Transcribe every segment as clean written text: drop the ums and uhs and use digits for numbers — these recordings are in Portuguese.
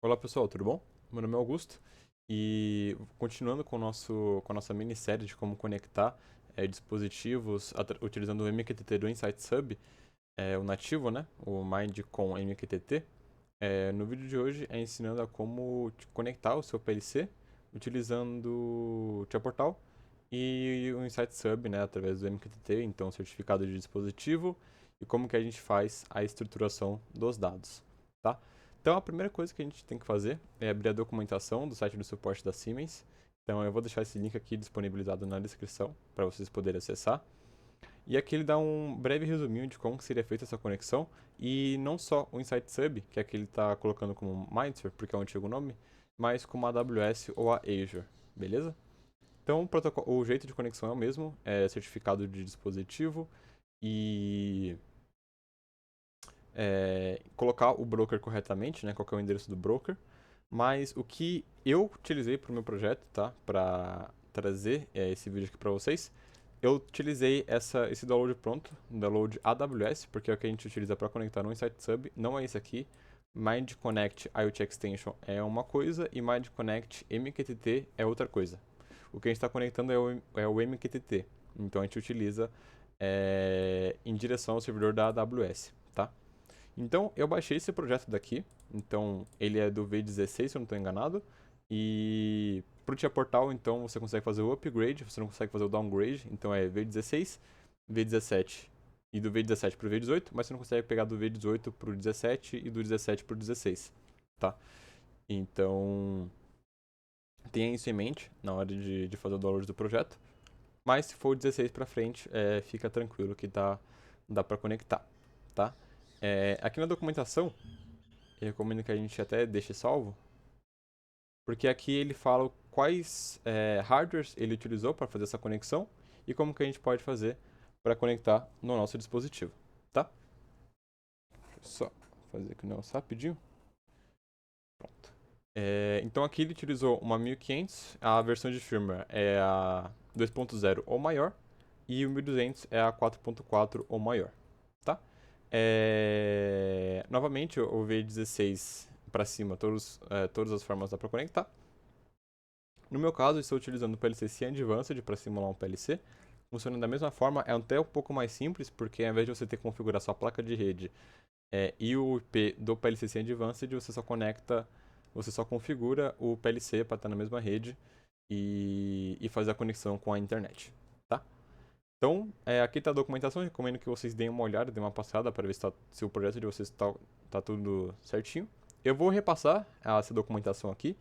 Olá pessoal, tudo bom? Meu nome é Augusto e continuando com a nossa minissérie de como conectar dispositivos utilizando o MQTT do Insights Hub, o nativo, né? O Mind com MQTT. No vídeo de hoje é ensinando a como conectar o seu PLC utilizando o Tia Portal e o Insights Hub, né? Através do MQTT, então certificado de dispositivo e como que a gente faz a estruturação dos dados, tá? Então a primeira coisa que a gente tem que fazer é abrir a documentação do site do suporte da Siemens. Então eu vou deixar esse link aqui disponibilizado na descrição para vocês poderem acessar. E aqui ele dá um breve resuminho de como seria feita essa conexão e não só o Insights Hub, que é que ele está colocando como Mindsphere, porque é o antigo nome, mas como a AWS ou a Azure, beleza? Então o jeito de conexão é o mesmo, é certificado de dispositivo e colocar o broker corretamente, né, qual é o endereço do broker. Mas o que eu utilizei para o meu projeto, tá, para trazer esse vídeo aqui para vocês, eu utilizei esse download pronto, download AWS, porque é o que a gente utiliza para conectar no Insights Hub, não é esse aqui. Mind Connect IoT Extension é uma coisa e Mind Connect MQTT é outra coisa. O que a gente está conectando é o MQTT, então a gente utiliza em direção ao servidor da AWS, tá? Então, eu baixei esse projeto daqui. Então, ele é do V16, se eu não estou enganado. E pro Tia Portal, então, você consegue fazer o upgrade, você não consegue fazer o downgrade. Então, é V16, V17 e do V17 pro V18, mas você não consegue pegar do V18 pro 17 e do 17 pro 16, tá? Então, tenha isso em mente na hora de fazer o download do projeto. Mas se for o 16 para frente, fica tranquilo que dá para conectar, tá? Aqui na documentação, eu recomendo que a gente até deixe salvo, porque aqui ele fala quais hardwares ele utilizou para fazer essa conexão e como que a gente pode fazer para conectar no nosso dispositivo, tá? Só fazer aqui o negócio rapidinho. Pronto. Então aqui ele utilizou uma 1500, a versão de firmware é a 2.0 ou maior, e o 1200 é a 4.4 ou maior, tá? Novamente, o V16 para cima, todas as formas dá para conectar. No meu caso, estou utilizando o PLC C Advanced para simular um PLC. Funciona da mesma forma, é até um pouco mais simples, porque ao invés de você ter que configurar sua placa de rede e o IP do PLC C Advanced, você só configura o PLC para estar na mesma rede e fazer a conexão com a internet, tá? Então, aqui está a documentação, recomendo que vocês deem uma olhada, deem uma passada para ver se o projeto de vocês tá tudo certinho. Eu vou repassar essa documentação aqui,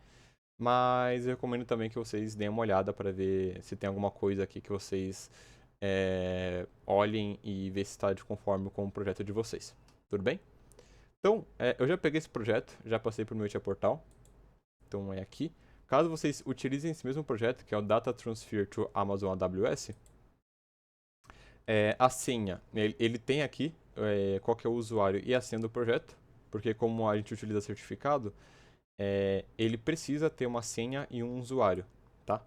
mas eu recomendo também que vocês deem uma olhada para ver se tem alguma coisa aqui que vocês olhem e ver se está de conforme com o projeto de vocês. Tudo bem? Então, eu já peguei esse projeto, já passei para o meu Tia Portal. Então é aqui. Caso vocês utilizem esse mesmo projeto, que é o Data Transfer to Amazon AWS, a senha, ele tem aqui qual que é o usuário e a senha do projeto, porque como a gente utiliza certificado, ele precisa ter uma senha e um usuário, tá?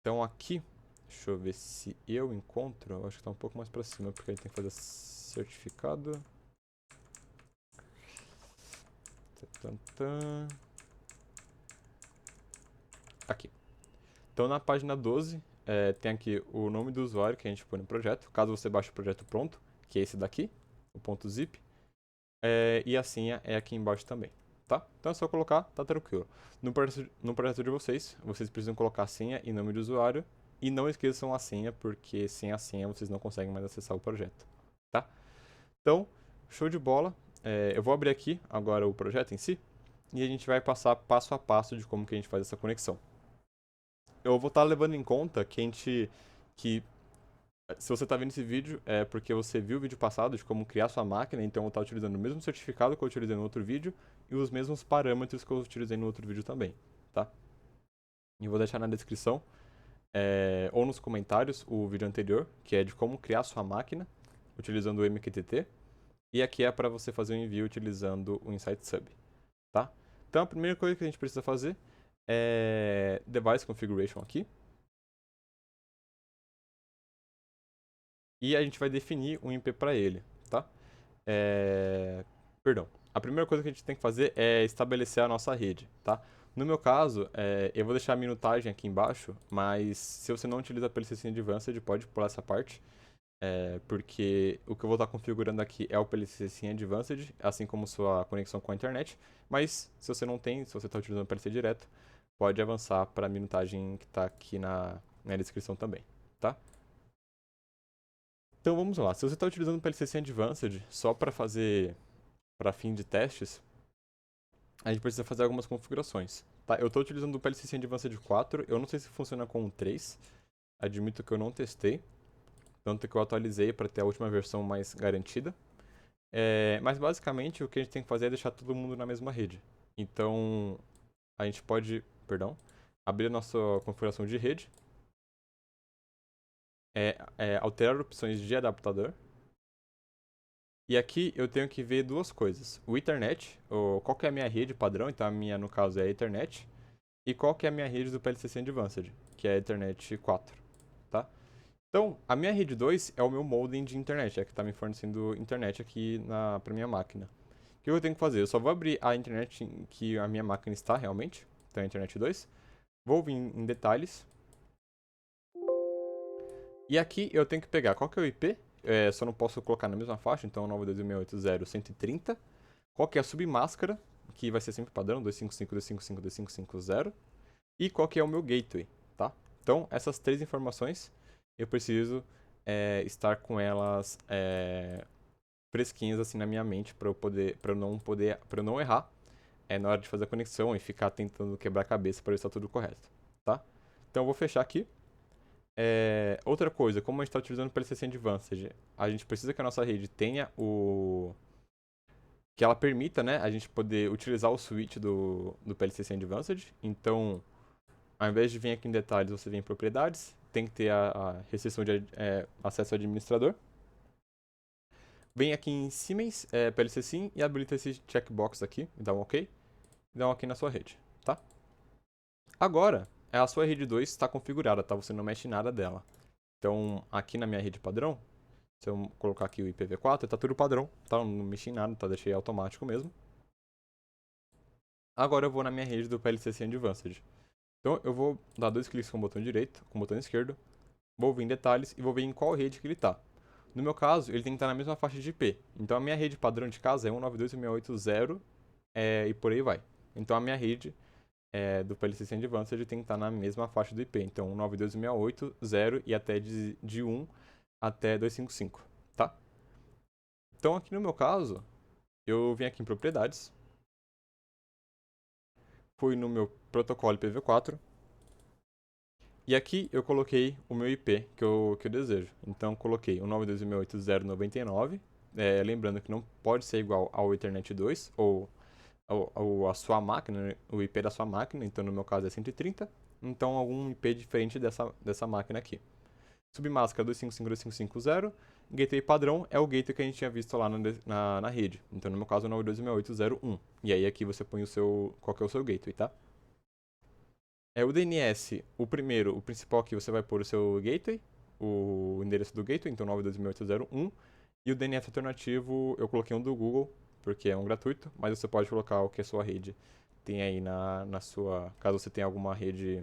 Então aqui, deixa eu ver se eu encontro, eu acho que tá um pouco mais pra cima, porque a gente tem que fazer certificado. Tan, tan. Aqui. Então na página 12, tem aqui o nome do usuário que a gente põe no projeto, caso você baixe o projeto pronto, que é esse daqui, o .zip. E a senha é aqui embaixo também, tá? Então é só colocar, tá tranquilo. No projeto de vocês precisam colocar a senha e nome do usuário. E não esqueçam a senha, porque sem a senha vocês não conseguem mais acessar o projeto, tá? Então, show de bola. Eu vou abrir aqui agora o projeto em si. E a gente vai passar passo a passo de como que a gente faz essa conexão. Eu vou estar levando em conta que se você está vendo esse vídeo, é porque você viu o vídeo passado de como criar sua máquina, então eu estou utilizando o mesmo certificado que eu utilizei no outro vídeo e os mesmos parâmetros que eu utilizei no outro vídeo também, tá? E vou deixar na descrição ou nos comentários o vídeo anterior, que é de como criar sua máquina utilizando o MQTT, e aqui é para você fazer o envio utilizando o Insights Hub, tá? Então a primeira coisa que a gente precisa fazer é Device Configuration aqui, e a gente vai definir um IP para ele, tá? Perdão. a primeira coisa que a gente tem que fazer é estabelecer a nossa rede, tá? No meu caso, eu vou deixar a minutagem aqui embaixo, mas se você não utiliza PLCC Advanced, pode pular essa parte, porque o que eu vou estar configurando aqui é o PLCC Advanced, assim como sua conexão com a internet, mas se você não tem, se você está utilizando o PLC direto, pode avançar para a minutagem que está aqui na descrição também, tá? Então vamos lá, se você está utilizando o PLCC Advanced só para fim de testes, a gente precisa fazer algumas configurações. Tá, eu estou utilizando o PLCC Advanced 4, eu não sei se funciona com o 3, admito que eu não testei, tanto que eu atualizei para ter a última versão mais garantida. Mas basicamente o que a gente tem que fazer é deixar todo mundo na mesma rede. Então a gente pode, perdão, abrir a nossa configuração de rede, alterar opções de adaptador. E aqui eu tenho que ver duas coisas. O Ethernet, qual que é a minha rede padrão, então a minha no caso é a Ethernet. E qual que é a minha rede do PLCC Advanced, que é a Ethernet 4, tá? Então, a minha rede 2 é o meu modem de internet, é que está me fornecendo internet aqui para minha máquina. O que eu tenho que fazer? Eu só vou abrir a internet em que a minha máquina está realmente, então a internet 2. Vou vir em detalhes. E aqui eu tenho que pegar qual que é o IP, só não posso colocar na mesma faixa, então 92.168.130. Qual que é a submáscara, que vai ser sempre padrão, 255.255.250. E qual que é o meu gateway, tá? Então, essas três informações eu preciso estar com elas fresquinhas assim na minha mente para eu não errar na hora de fazer a conexão e ficar tentando quebrar a cabeça para ver se está tudo correto, tá? Então eu vou fechar aqui. Outra coisa, como a gente está utilizando o PLCC Advanced, a gente precisa que a nossa rede tenha que ela permita, né, a gente poder utilizar o switch do PLCC Advanced. Então, ao invés de vir aqui em detalhes, você vem em propriedades, tem que ter a restrição de acesso ao administrador. Vem aqui em Siemens, PLC Sim, e habilita esse checkbox aqui, dá um OK, e dá um OK na sua rede, tá? Agora, a sua rede 2 está configurada, tá? Você não mexe em nada dela. Então, aqui na minha rede padrão, se eu colocar aqui o IPv4, tá tudo padrão, tá? Eu não mexi em nada, tá? Deixei automático mesmo. Agora eu vou na minha rede do PLCC Advanced. Então, eu vou dar dois cliques com o botão direito, com o botão esquerdo, vou vir em detalhes e vou ver em qual rede que ele está. No meu caso, ele tem que estar na mesma faixa de IP. Então a minha rede padrão de casa é 192.168.0 e por aí vai. Então a minha rede do PLCC Advanced tem que estar na mesma faixa do IP. Então 192.168.0 e até de 1 até 255, tá? Então aqui no meu caso, eu vim aqui em propriedades, fui no meu protocolo IPv4, e aqui eu coloquei o meu IP que eu desejo. Então coloquei o 92.168.099, lembrando que não pode ser igual ao Ethernet 2 ou a sua máquina, né, o IP da sua máquina, então no meu caso é 130, então algum IP diferente dessa máquina aqui. Submáscara 255.255.0, gateway padrão é o gateway que a gente tinha visto lá na rede, então no meu caso é 92.168.0.1, e aí aqui você põe qual que é o seu gateway, tá? O DNS, o principal aqui, você vai pôr o seu gateway, o endereço do gateway, então 92.168.0.1. E o DNS alternativo, eu coloquei um do Google, porque é um gratuito, mas você pode colocar o que a sua rede tem aí na sua. Caso você tenha alguma rede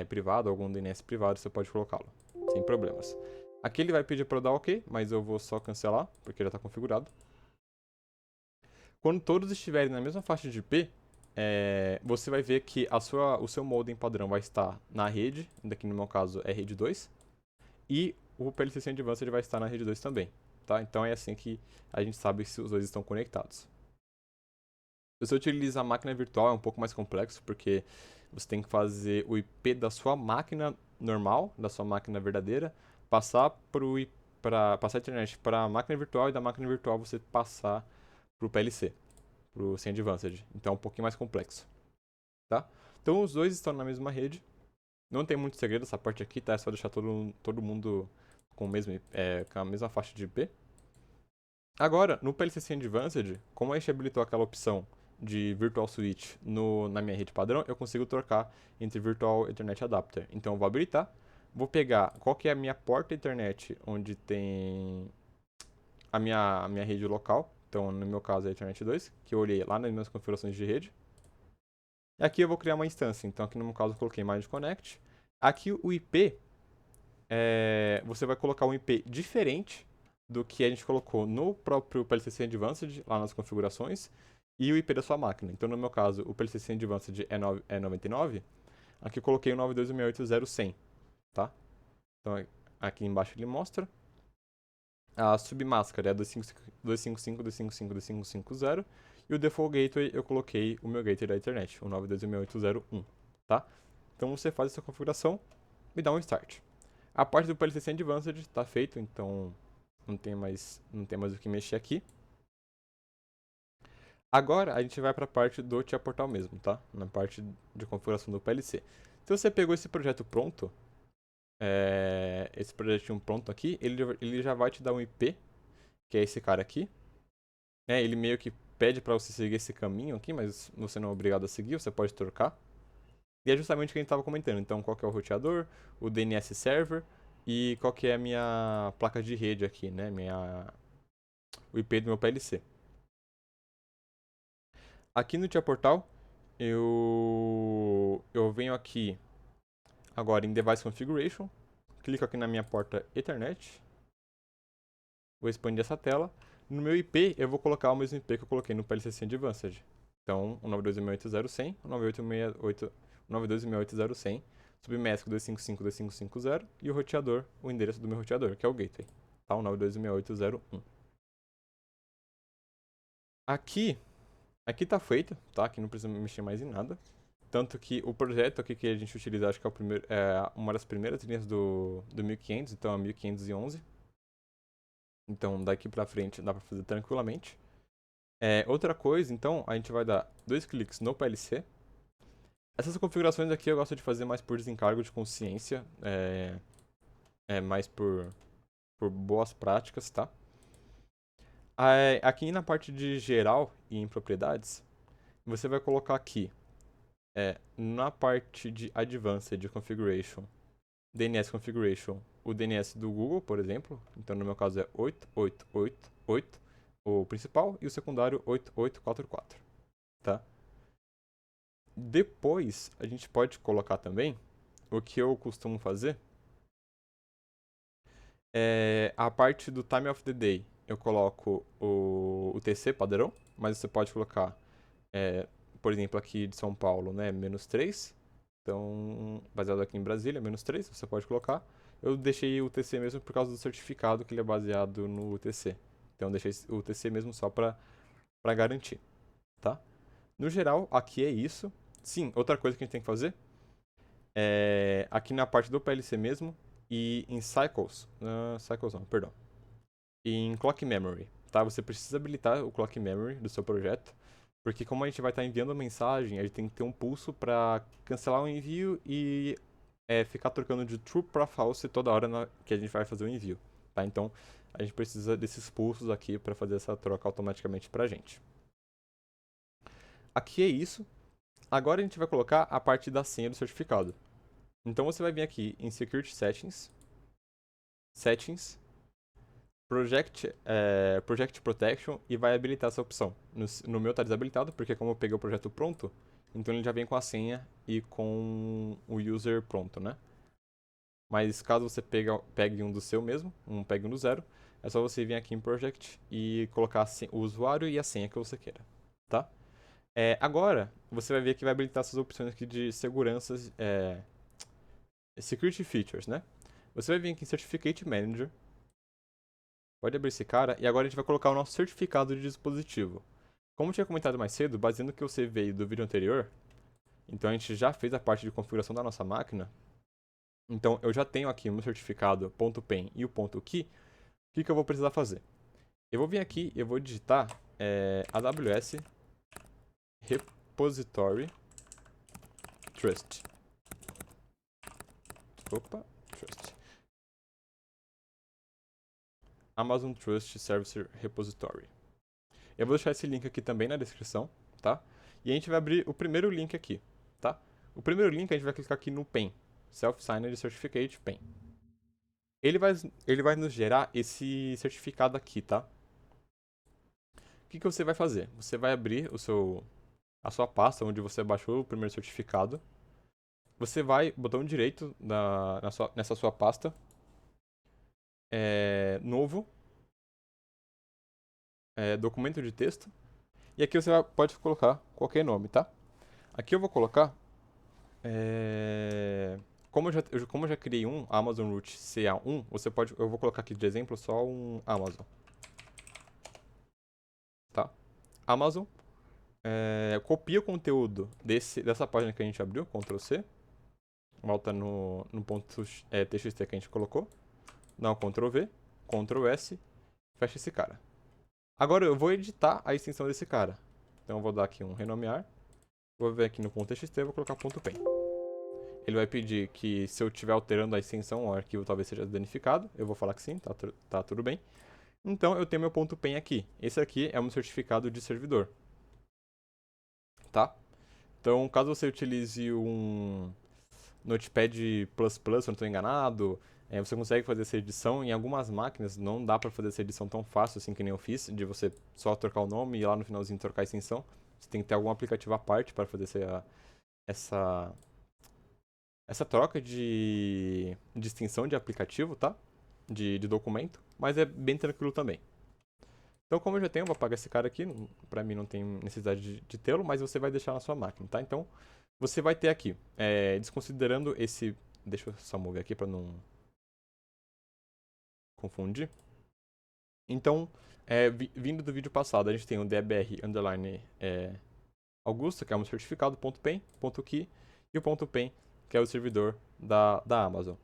privada, algum DNS privado, você pode colocá-lo, sem problemas. Aqui ele vai pedir para eu dar OK, mas eu vou só cancelar, porque já está configurado. Quando todos estiverem na mesma faixa de IP, você vai ver que o seu modem padrão vai estar na rede, daqui no meu caso é rede 2, e o PLCC Advanced vai estar na rede 2 também, tá? Então é assim que a gente sabe se os dois estão conectados. Se você utiliza a máquina virtual é um pouco mais complexo, porque você tem que fazer o IP da sua máquina normal, da sua máquina verdadeira, passar passar a internet para a máquina virtual e da máquina virtual você passar para o PLC, para o Sem Advanced. Então é um pouquinho mais complexo, tá? Então os dois estão na mesma rede. Não tem muito segredo essa parte aqui, tá? É só deixar todo mundo com a mesma faixa de IP. Agora, no PLCC Advanced, como a gente habilitou aquela opção de Virtual Switch na minha rede padrão, eu consigo trocar entre Virtual Ethernet Adapter. Então eu vou habilitar, vou pegar qual que é a minha porta Ethernet onde tem a minha rede local. Então, no meu caso é a Ethernet 2, que eu olhei lá nas minhas configurações de rede. E aqui eu vou criar uma instância. Então, aqui no meu caso eu coloquei Mind Connect. Aqui o IP, você vai colocar um IP diferente do que a gente colocou no próprio PLCC Advanced, lá nas configurações, e o IP da sua máquina. Então, no meu caso, o PLCC Advanced é 99, aqui eu coloquei o 92.168.0.100, tá? Então, aqui embaixo ele mostra. A submáscara é 255.255.255.0 e o default gateway eu coloquei o meu gateway da internet, o 92.168.0.1, tá? Então você faz essa configuração e dá um start. A parte do PLCC Advanced está feito, então não tem mais o que mexer aqui. Agora a gente vai para a parte do Tia Portal mesmo, tá? Na parte de configuração do PLC. Se você pegou esse projeto pronto, esse projetinho pronto aqui, ele já vai te dar um IP, que é esse cara aqui. Ele meio que pede para você seguir esse caminho aqui, mas você não é obrigado a seguir, você pode trocar. E é justamente o que a gente estava comentando. Então, qual que é o roteador, o DNS server e qual que é a minha placa de rede aqui, né? O IP do meu PLC. Aqui no Tia Portal, eu venho aqui agora em Device Configuration, clico aqui na minha porta Ethernet, vou expandir essa tela. No meu IP, eu vou colocar o mesmo IP que eu coloquei no PLCC Advanced. Então, o 92.168.0.100, o 92.168.0.100, submask 255.255.0 e o roteador, o endereço do meu roteador, que é o gateway, tá? O 92.168.0.1. Aqui tá feito, tá? Aqui não precisa mexer mais em nada. Tanto que o projeto aqui que a gente utiliza, acho que é uma das primeiras linhas do 1500, então é 1511. Então daqui pra frente dá pra fazer tranquilamente. Outra coisa, então, a gente vai dar 2 cliques no PLC. Essas configurações aqui eu gosto de fazer mais por desencargo de consciência, mais por boas práticas, tá? Aqui na parte de geral e em propriedades, você vai colocar aqui, na parte de Advanced Configuration, DNS Configuration, o DNS do Google, por exemplo. Então, no meu caso é 8888, o principal, e o secundário 8844, tá? Depois, a gente pode colocar também, o que eu costumo fazer, a parte do Time of the Day. Eu coloco o TC padrão, mas você pode colocar, por exemplo, aqui de São Paulo, né, -3. Então, baseado aqui em Brasília, -3, você pode colocar. Eu deixei o TC mesmo por causa do certificado, que ele é baseado no UTC. Então, eu deixei o TC mesmo só para garantir, tá? No geral, aqui é isso. Sim, outra coisa que a gente tem que fazer aqui na parte do PLC mesmo e em Cycles, Cycles não, perdão, em Clock Memory, tá? Você precisa habilitar o Clock Memory do seu projeto, porque como a gente vai estar enviando a mensagem, a gente tem que ter um pulso para cancelar o envio e ficar trocando de true para false toda hora que a gente vai fazer o envio, tá? Então, a gente precisa desses pulsos aqui para fazer essa troca automaticamente pra gente. Aqui é isso. Agora a gente vai colocar a parte da senha do certificado. Então você vai vir aqui em Security Settings, Project Protection e vai habilitar essa opção. No meu está desabilitado, porque como eu peguei o projeto pronto, então ele já vem com a senha e com o user pronto, né? Mas caso você pegue um do seu mesmo, pegue um do zero, é só você vir aqui em Project e colocar o usuário e a senha que você queira, tá? Agora, você vai ver que vai habilitar essas opções aqui de segurança, Security Features, né? Você vai vir aqui em Certificate Manager, pode abrir esse cara, e agora a gente vai colocar o nosso certificado de dispositivo. Como eu tinha comentado mais cedo, baseando no que você veio do vídeo anterior, então a gente já fez a parte de configuração da nossa máquina, então eu já tenho aqui o meu certificado .pen e o .key, o que eu vou precisar fazer? Eu vou vir aqui e eu vou digitar AWS Repository Trust. Trust. Amazon Trust Service Repository. Eu vou deixar esse link aqui também na descrição, tá? E a gente vai abrir o primeiro link aqui, tá? O primeiro link a gente vai clicar aqui no PEN, Self-Signed Certificate PEN. Ele vai nos gerar esse certificado aqui, tá? O que você vai fazer? Você vai abrir a sua pasta onde você baixou o primeiro certificado. Você vai, botão direito nessa sua pasta, novo, documento de texto. E aqui você pode colocar qualquer nome, tá? Aqui eu vou colocar, como eu já criei um Amazon Root CA1, eu vou colocar aqui de exemplo só um Amazon, tá? Amazon, copia o conteúdo dessa página que a gente abriu, Ctrl C, volta no ponto txt que a gente colocou, dá um Ctrl V, Ctrl S, fecha esse cara. Agora eu vou editar a extensão desse cara. Então eu vou dar aqui um renomear, vou vir aqui no ponto .txt e vou colocar ponto .pen. Ele vai pedir que se eu estiver alterando a extensão, o arquivo talvez seja danificado. Eu vou falar que sim, tá tudo bem. Então eu tenho meu ponto .pen aqui. Esse aqui é um certificado de servidor. Tá? Então caso você utilize um Notepad++, se eu não estou enganado, você consegue fazer essa edição. Em algumas máquinas não dá para fazer essa edição tão fácil assim que nem eu fiz, de você só trocar o nome e lá no finalzinho trocar a extensão. Você tem que ter algum aplicativo à parte para fazer essa troca de extensão de aplicativo, tá? De documento, mas é bem tranquilo também. Então, como eu já tenho, eu vou apagar esse cara aqui, pra mim não tem necessidade de tê-lo, mas você vai deixar na sua máquina, tá? Então, você vai ter aqui, desconsiderando esse... Deixa eu só mover aqui pra não confundir. Então, vindo do vídeo passado, a gente tem o dbr underline Augusto, que é um certificado, .pen, .key, e o .pen, que é o servidor da Amazon.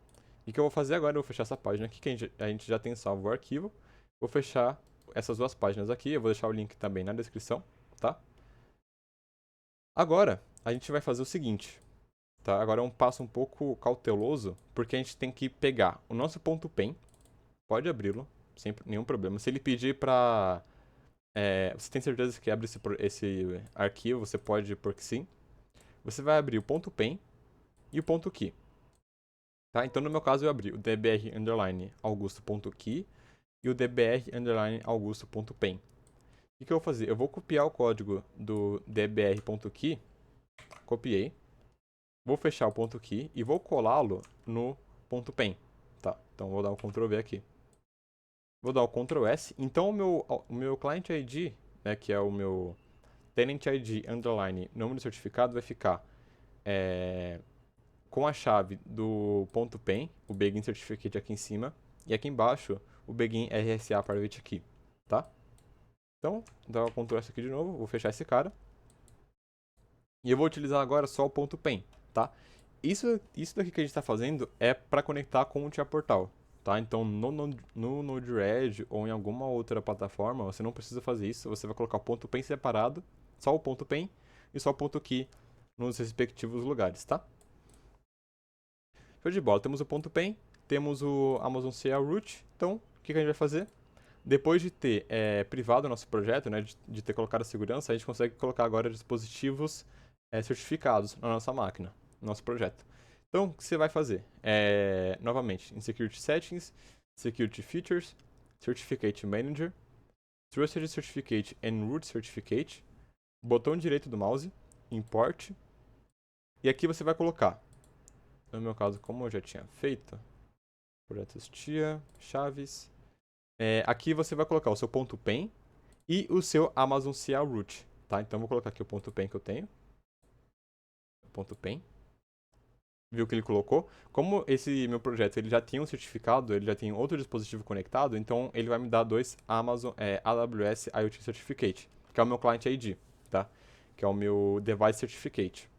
E o que eu vou fazer agora, eu vou fechar essa página aqui, que a gente já tem salvo o arquivo. Vou fechar essas duas páginas aqui, eu vou deixar o link também na descrição, tá? Agora, a gente vai fazer o seguinte, tá? Agora é um passo um pouco cauteloso, porque a gente tem que pegar o nosso .pen, pode abri-lo, sem nenhum problema. Se ele pedir pra... você tem certeza que abre esse arquivo, você pode pôr que sim. Você vai abrir o .pen e o .key. Tá? Então, no meu caso, eu abri o dbr underline augusto.key e o dbr underline augusto.pen. O que eu vou fazer? Eu vou copiar o código do dbr.key, copiei, vou fechar o .key e vou colá-lo no .pen. Tá? Então, vou dar um Ctrl V aqui. Vou dar o Ctrl S. Então, o meu client ID, né, que é o meu tenant ID underline nome do certificado, vai ficar com a chave do .pen, o Begin Certificate aqui em cima, e aqui embaixo o Begin RSA Private aqui, tá? Então, dá o Ctrl S aqui de novo, vou fechar esse cara. E eu vou utilizar agora só o .pen, tá? Isso daqui que a gente está fazendo é para conectar com o Tia Portal, tá? Então, no Node-RED ou em alguma outra plataforma, você não precisa fazer isso, você vai colocar o .pen separado, só o .pen e só o .key nos respectivos lugares, tá? Show de bola, temos o .pen, temos o Amazon CA Root, então o que a gente vai fazer? Depois de ter privado o nosso projeto, né, de ter colocado a segurança, a gente consegue colocar agora dispositivos certificados na nossa máquina, no nosso projeto. Então, o que você vai fazer? Novamente, em Security Settings, Security Features, Certificate Manager, Trusted Certificate and Root Certificate, botão direito do mouse, Import, e aqui você vai colocar, no meu caso, como eu já tinha feito, projetos TIA, chaves, aqui você vai colocar o seu .pen e o seu Amazon CA Root, tá? Então, vou colocar aqui o .pen que eu tenho, .pen, viu que ele colocou? Como esse meu projeto ele já tinha um certificado, ele já tem outro dispositivo conectado, então ele vai me dar dois AWS IoT Certificate, que é o meu Client ID, tá? Que é o meu Device Certificate.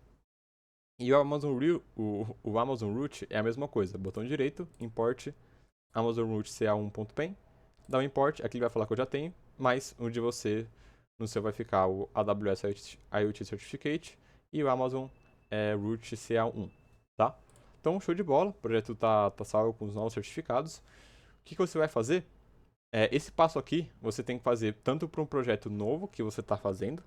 E o Amazon Root é a mesma coisa, botão direito, import Amazon Root CA1.pen, dá um import, aqui ele vai falar que eu já tenho, mas o de você, no seu vai ficar o AWS IoT Certificate e o Amazon Root CA1, tá? Então, show de bola, o projeto tá salvo com os novos certificados. O que você vai fazer? Esse passo aqui, você tem que fazer tanto para um projeto novo que você está fazendo,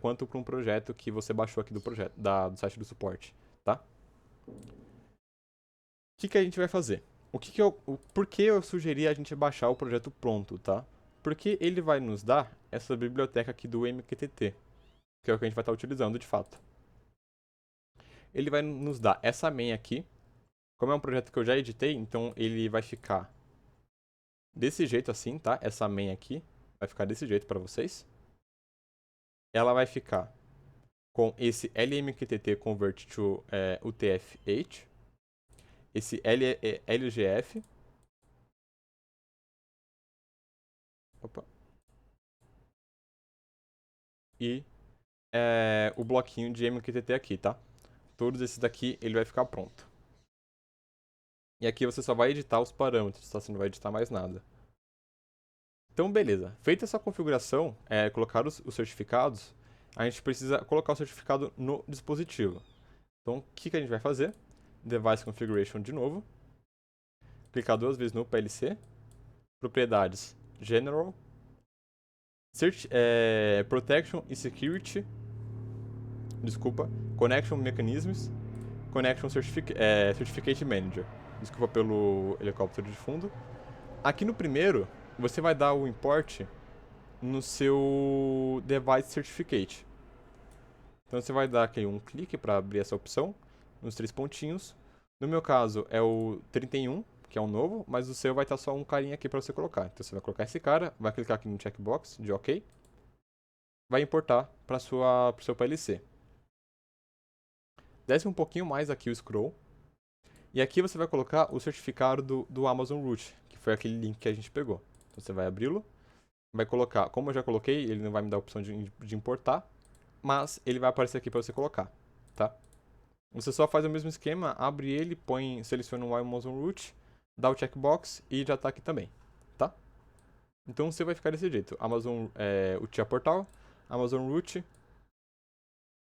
quanto para um projeto que você baixou aqui do do site do suporte, tá? O que a gente vai fazer? Por que eu sugeri a gente baixar o projeto pronto, tá? Porque ele vai nos dar essa biblioteca aqui do MQTT, que é o que a gente vai estar utilizando de fato. Ele vai nos dar essa main aqui. Como é um projeto que eu já editei, então ele vai ficar desse jeito assim, tá? Essa main aqui vai ficar desse jeito para vocês. Ela vai ficar com esse LMQTT convert to UTF-8, esse LGF, opa, e o bloquinho de MQTT aqui, tá? Todos esses daqui ele vai ficar pronto. E aqui você só vai editar os parâmetros, tá? Você não vai editar mais nada. Então, beleza. Feita essa configuração, colocar os certificados, a gente precisa colocar o certificado no dispositivo. Então, o que a gente vai fazer? Device Configuration de novo. Clicar 2 vezes no PLC. Propriedades General. Protection e Security. Desculpa. Connection Mechanisms. Connection Certificate Manager. Desculpa pelo helicóptero de fundo. Aqui no primeiro, você vai dar o import no seu Device Certificate. Então você vai dar aqui um clique para abrir essa opção, nos 3 pontinhos. No meu caso é o 31, que é o novo, mas o seu vai estar só um carinha aqui para você colocar. Então você vai colocar esse cara, vai clicar aqui no checkbox de OK, vai importar para o seu PLC. Desce um pouquinho mais aqui o scroll, e aqui você vai colocar o certificado do Amazon Root, que foi aquele link que a gente pegou. Então você vai abri-lo, vai colocar, como eu já coloquei, ele não vai me dar a opção de importar, mas ele vai aparecer aqui para você colocar, tá? Você só faz o mesmo esquema, abre ele, seleciona o Amazon Root, dá o checkbox e já está aqui também, tá? Então você vai ficar desse jeito, Amazon, o TIA Portal, Amazon Root,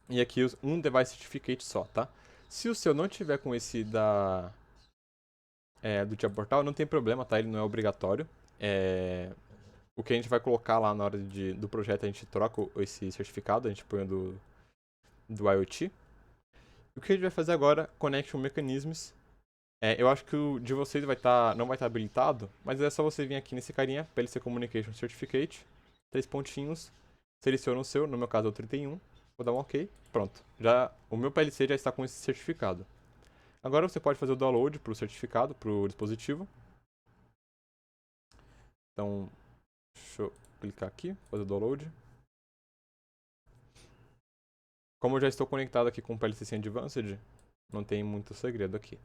e aqui um Device Certificate só, tá? Se o seu não tiver com esse do TIA Portal, não tem problema, tá? Ele não é obrigatório. O que a gente vai colocar lá na hora do projeto, a gente troca esse certificado, a gente põe do IoT. O que a gente vai fazer agora, Connection Mechanisms. Eu acho que o de vocês não vai estar habilitado, mas é só você vir aqui nesse carinha, PLC Communication Certificate, 3 pontinhos, seleciona o seu, no meu caso é o 31, vou dar um OK, pronto. O meu PLC já está com esse certificado. Agora você pode fazer o download para o certificado, para o dispositivo. Então, deixa eu clicar aqui, fazer o download. Como eu já estou conectado aqui com o PLC Advanced, não tem muito segredo aqui.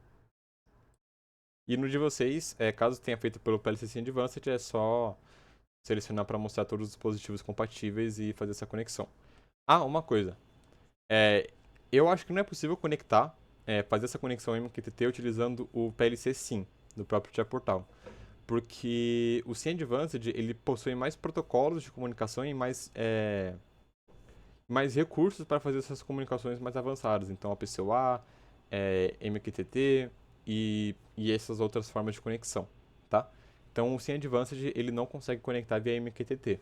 E no de vocês, caso tenha feito pelo PLC Advanced, é só selecionar para mostrar todos os dispositivos compatíveis e fazer essa conexão. Ah, uma coisa. Eu acho que não é possível conectar, fazer essa conexão MQTT utilizando o PLC SIM do próprio TIA Portal. Porque o SIM Advanced ele possui mais protocolos de comunicação e mais recursos para fazer essas comunicações mais avançadas. Então, a PCOA, MQTT e essas outras formas de conexão, tá? Então, o SIM Advanced ele não consegue conectar via MQTT.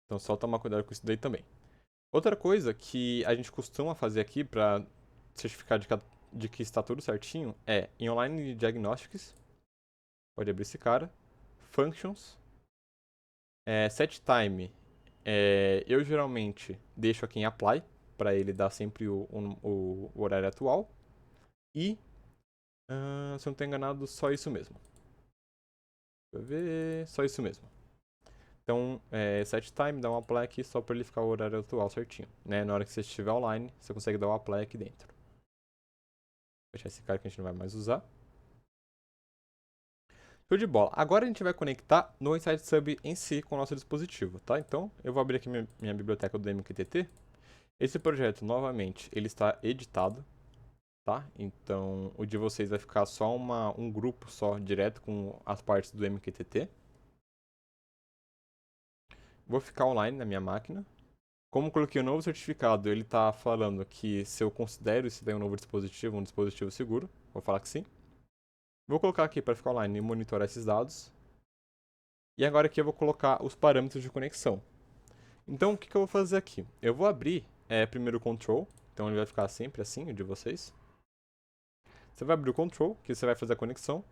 Então, só tomar cuidado com isso daí também. Outra coisa que a gente costuma fazer aqui para certificar de que está tudo certinho é em Online Diagnostics. Pode abrir esse cara. Functions. Set Time. Eu geralmente deixo aqui em Apply, para ele dar sempre o horário atual. E, se eu não estou enganado, só isso mesmo. Deixa eu ver, só isso mesmo. Então, Set Time, dá um Apply aqui só para ele ficar o horário atual certinho. Né? Na hora que você estiver online, você consegue dar o Apply aqui dentro. Vou deixar esse cara que a gente não vai mais usar. Show de bola. Agora a gente vai conectar no Inside Sub em si com o nosso dispositivo, tá? Então, eu vou abrir aqui minha biblioteca do MQTT. Esse projeto, novamente, ele está editado, tá? Então, o de vocês vai ficar só um grupo só, direto com as partes do MQTT. Vou ficar online na minha máquina. Como coloquei um novo certificado, ele está falando que se eu considero esse daí um novo dispositivo, um dispositivo seguro. Vou falar que sim. Vou colocar aqui para ficar online e monitorar esses dados. E agora aqui eu vou colocar os parâmetros de conexão. Então, o que eu vou fazer aqui? Eu vou abrir primeiro o control. Então, ele vai ficar sempre assim, o de vocês. Você vai abrir o control, que você vai fazer a conexão.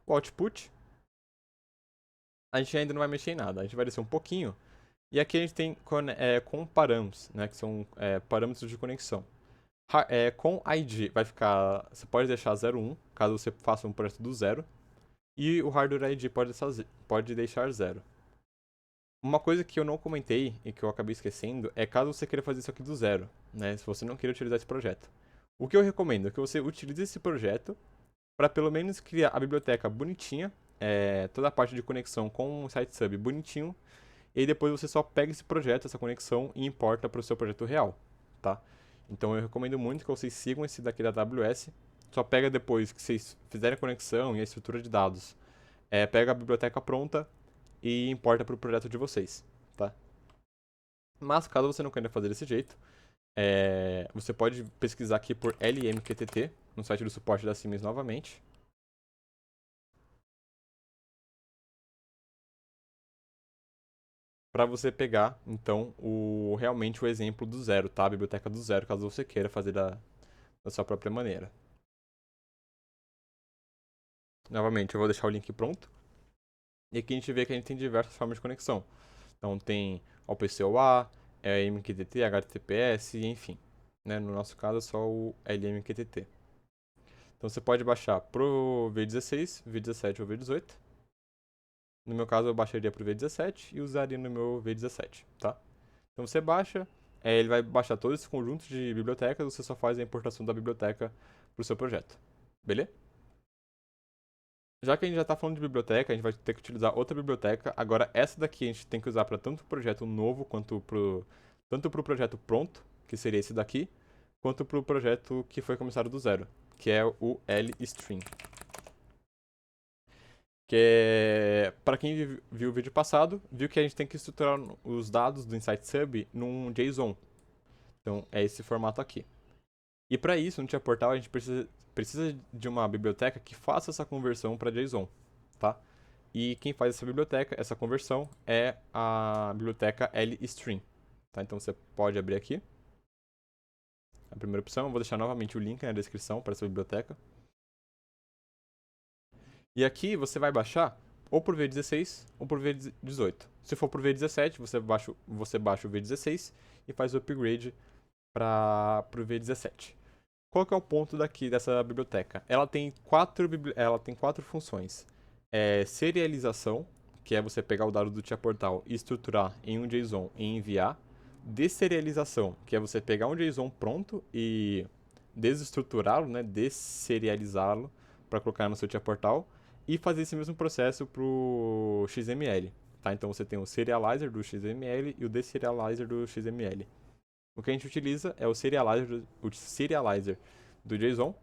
O output. a gente ainda não vai mexer em nada, a gente vai descer um pouquinho. E aqui a gente tem com parâmetros, né, que são parâmetros de conexão. Com ID vai ficar, você pode deixar 01, caso você faça um projeto do zero. E o hardware ID pode deixar 0. Uma coisa que eu não comentei e que eu acabei esquecendo é caso você queira fazer isso aqui do zero, né? Se você não queira utilizar esse projeto. O que eu recomendo é que você utilize esse projeto para pelo menos criar a biblioteca bonitinha, toda a parte de conexão com o site sub bonitinho, e depois você só pega esse projeto, essa conexão e importa para o seu projeto real, tá? Então eu recomendo muito que vocês sigam esse daqui da AWS. Só pega depois que vocês fizerem a conexão e a estrutura de dados, pega a biblioteca pronta e importa para o projeto de vocês, tá? Mas caso você não queira fazer desse jeito, você pode pesquisar aqui por LMQTT no site do suporte da Siemens novamente. Para você pegar, então, realmente o exemplo do zero, tá? A biblioteca do zero, caso você queira fazer da sua própria maneira. Novamente, eu vou deixar o link pronto. E aqui a gente vê que a gente tem diversas formas de conexão. Então tem OPCOA, MQTT, HTTPS, enfim. Né? No nosso caso é só o LMQTT. Então você pode baixar pro V16, V17 ou V18. No meu caso eu baixaria pro V17 e usaria no meu V17, tá? Então você baixa, ele vai baixar todo esse conjunto de bibliotecas, você só faz a importação da biblioteca pro seu projeto. Beleza? Já que a gente já está falando de biblioteca, a gente vai ter que utilizar outra biblioteca. Agora, essa daqui a gente tem que usar para tanto o projeto novo quanto tanto para o projeto pronto, que seria esse daqui, quanto para o projeto que foi começado do zero, que é o LStream. Que é, para quem viu o vídeo passado, viu que a gente tem que estruturar os dados do Insight Sub num JSON. Então, é esse formato aqui. E para isso, no Tia Portal, a gente precisa de uma biblioteca que faça essa conversão para JSON, tá? E quem faz essa biblioteca, essa conversão, é a biblioteca LStream. Tá? Então você pode abrir aqui. A primeira opção, eu vou deixar novamente o link na descrição para essa biblioteca. E aqui você vai baixar ou por V16 ou por V18. Se for por V17, você baixa o V16 e faz o upgrade para o V17. Qual que é o ponto dessa biblioteca? Ela tem quatro funções. Serialização, que é você pegar o dado do Tia Portal e estruturar em um JSON e enviar. Desserialização, que é você pegar um JSON pronto e desestruturá-lo, né, desserializá-lo para colocar no seu Tia Portal e fazer esse mesmo processo para o XML. Tá? Então você tem o serializer do XML e o desserializer do XML. O que a gente utiliza é o serializer do JSON.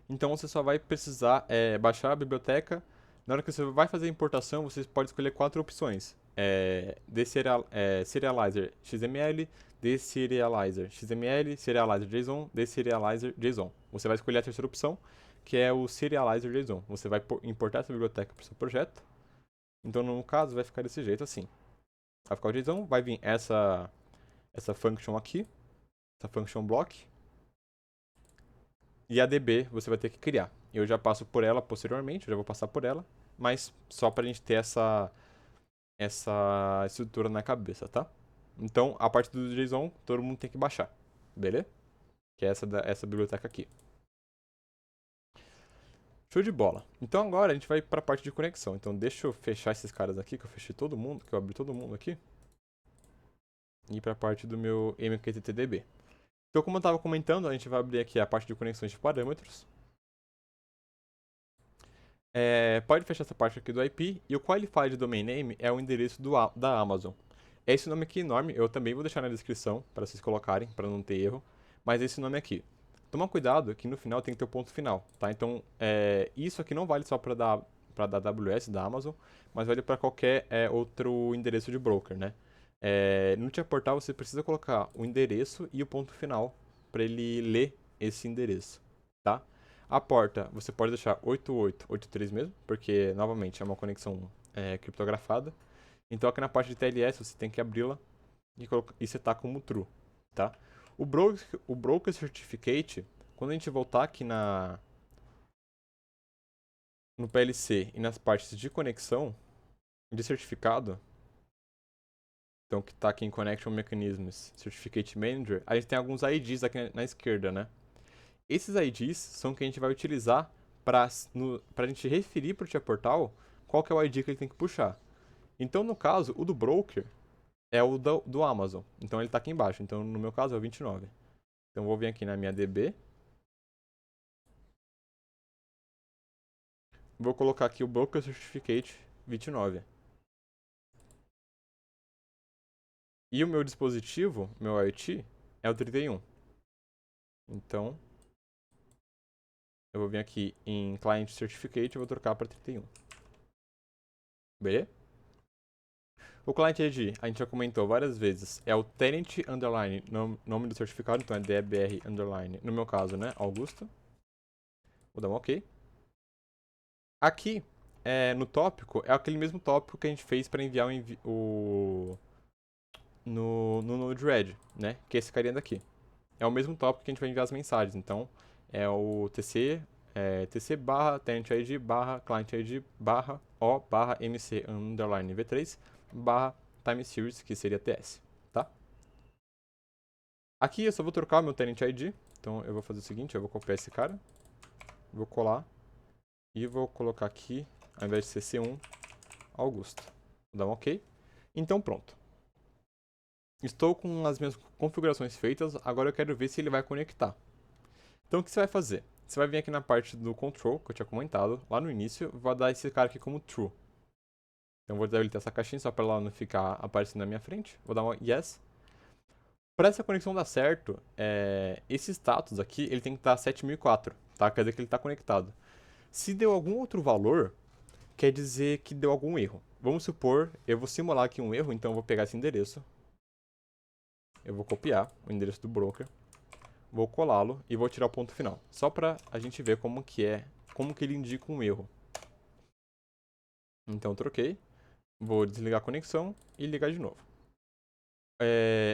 Então você só vai precisar baixar a biblioteca. Na hora que você vai fazer a importação, você pode escolher quatro opções. Serializer XML, Deserializer XML, Serializer JSON, Deserializer JSON. Você vai escolher a terceira opção, que é o Serializer JSON. Você vai importar essa biblioteca para o seu projeto. Então, no caso, vai ficar desse jeito assim. Vai ficar o JSON, vai vir essa function aqui, essa function block. E a DB você vai ter que criar. Eu já passo por ela posteriormente, eu já vou passar por ela, mas só pra gente ter essa estrutura na cabeça, tá? Então, a parte do JSON, todo mundo tem que baixar, beleza? Que é essa biblioteca aqui. Show de bola. Então agora a gente vai para a parte de conexão. Então deixa eu fechar esses caras aqui, que eu fechei todo mundo, que eu abri todo mundo aqui. E para a parte do meu MQTTDB. Então, como eu estava comentando, a gente vai abrir aqui a parte de conexões de parâmetros. Pode fechar essa parte aqui do IP. E o Qualified Domain Name é o endereço da Amazon. É esse nome aqui enorme, eu também vou deixar na descrição para vocês colocarem, para não ter erro. Mas esse nome aqui. Toma cuidado que no final tem que ter o ponto final, tá? Então, isso aqui não vale só para da AWS, da Amazon, mas vale para qualquer outro endereço de broker, né? No Tia Portal você precisa colocar o endereço e o ponto final para ele ler esse endereço, tá? A porta você pode deixar 8883 mesmo, porque novamente é uma conexão criptografada. Então aqui na parte de TLS você tem que abri-la e setar como true, tá? O broker certificate, quando a gente voltar aqui no PLC e nas partes de conexão, de certificado, então que está aqui em Connection Mechanisms, Certificate Manager, a gente tem alguns IDs aqui na esquerda, né? Esses IDs são que a gente vai utilizar para a gente referir para o Tia Portal qual que é o ID que ele tem que puxar. Então, no caso, o do broker é o do Amazon. Então, ele está aqui embaixo. Então, no meu caso, é o 29. Então, eu vou vir aqui na minha DB. Vou colocar aqui o Broker Certificate 29. E o meu dispositivo, meu IoT, é o 31. Então, eu vou vir aqui em Client Certificate e vou trocar para 31. Beleza? O Client ID, a gente já comentou várias vezes, é o tenant underline, nome do certificado, então é DBR underline, no meu caso, né, Augusto. Vou dar um OK. Aqui, no tópico, é aquele mesmo tópico que a gente fez para enviar no Node-RED, né, que é esse carinha daqui. É o mesmo tópico que a gente vai enviar as mensagens, então é o tc barra tenant ID barra client ID barra o barra mc underline v3 barra time series, que seria ts, tá? Aqui eu só vou trocar o meu tenant ID, então eu vou fazer o seguinte, eu vou copiar esse cara, vou colar e vou colocar aqui, ao invés de ser C1, Augusto. Vou dar um OK. Então pronto. Estou com as minhas configurações feitas, agora eu quero ver se ele vai conectar. Então o que você vai fazer? Você vai vir aqui na parte do control, que eu tinha comentado, lá no início, vou dar esse cara aqui como true. Então vou desabilitar essa caixinha só para ela não ficar aparecendo na minha frente. Vou dar uma yes. Para essa conexão dar certo, esse status aqui ele tem que estar 7004, tá? Quer dizer que ele está conectado. Se deu algum outro valor, quer dizer que deu algum erro. Vamos supor, eu vou simular aqui um erro, então eu vou pegar esse endereço. Eu vou copiar o endereço do broker, vou colá-lo e vou tirar o ponto final. Só para a gente ver como que ele indica um erro. Então troquei, vou desligar a conexão e ligar de novo.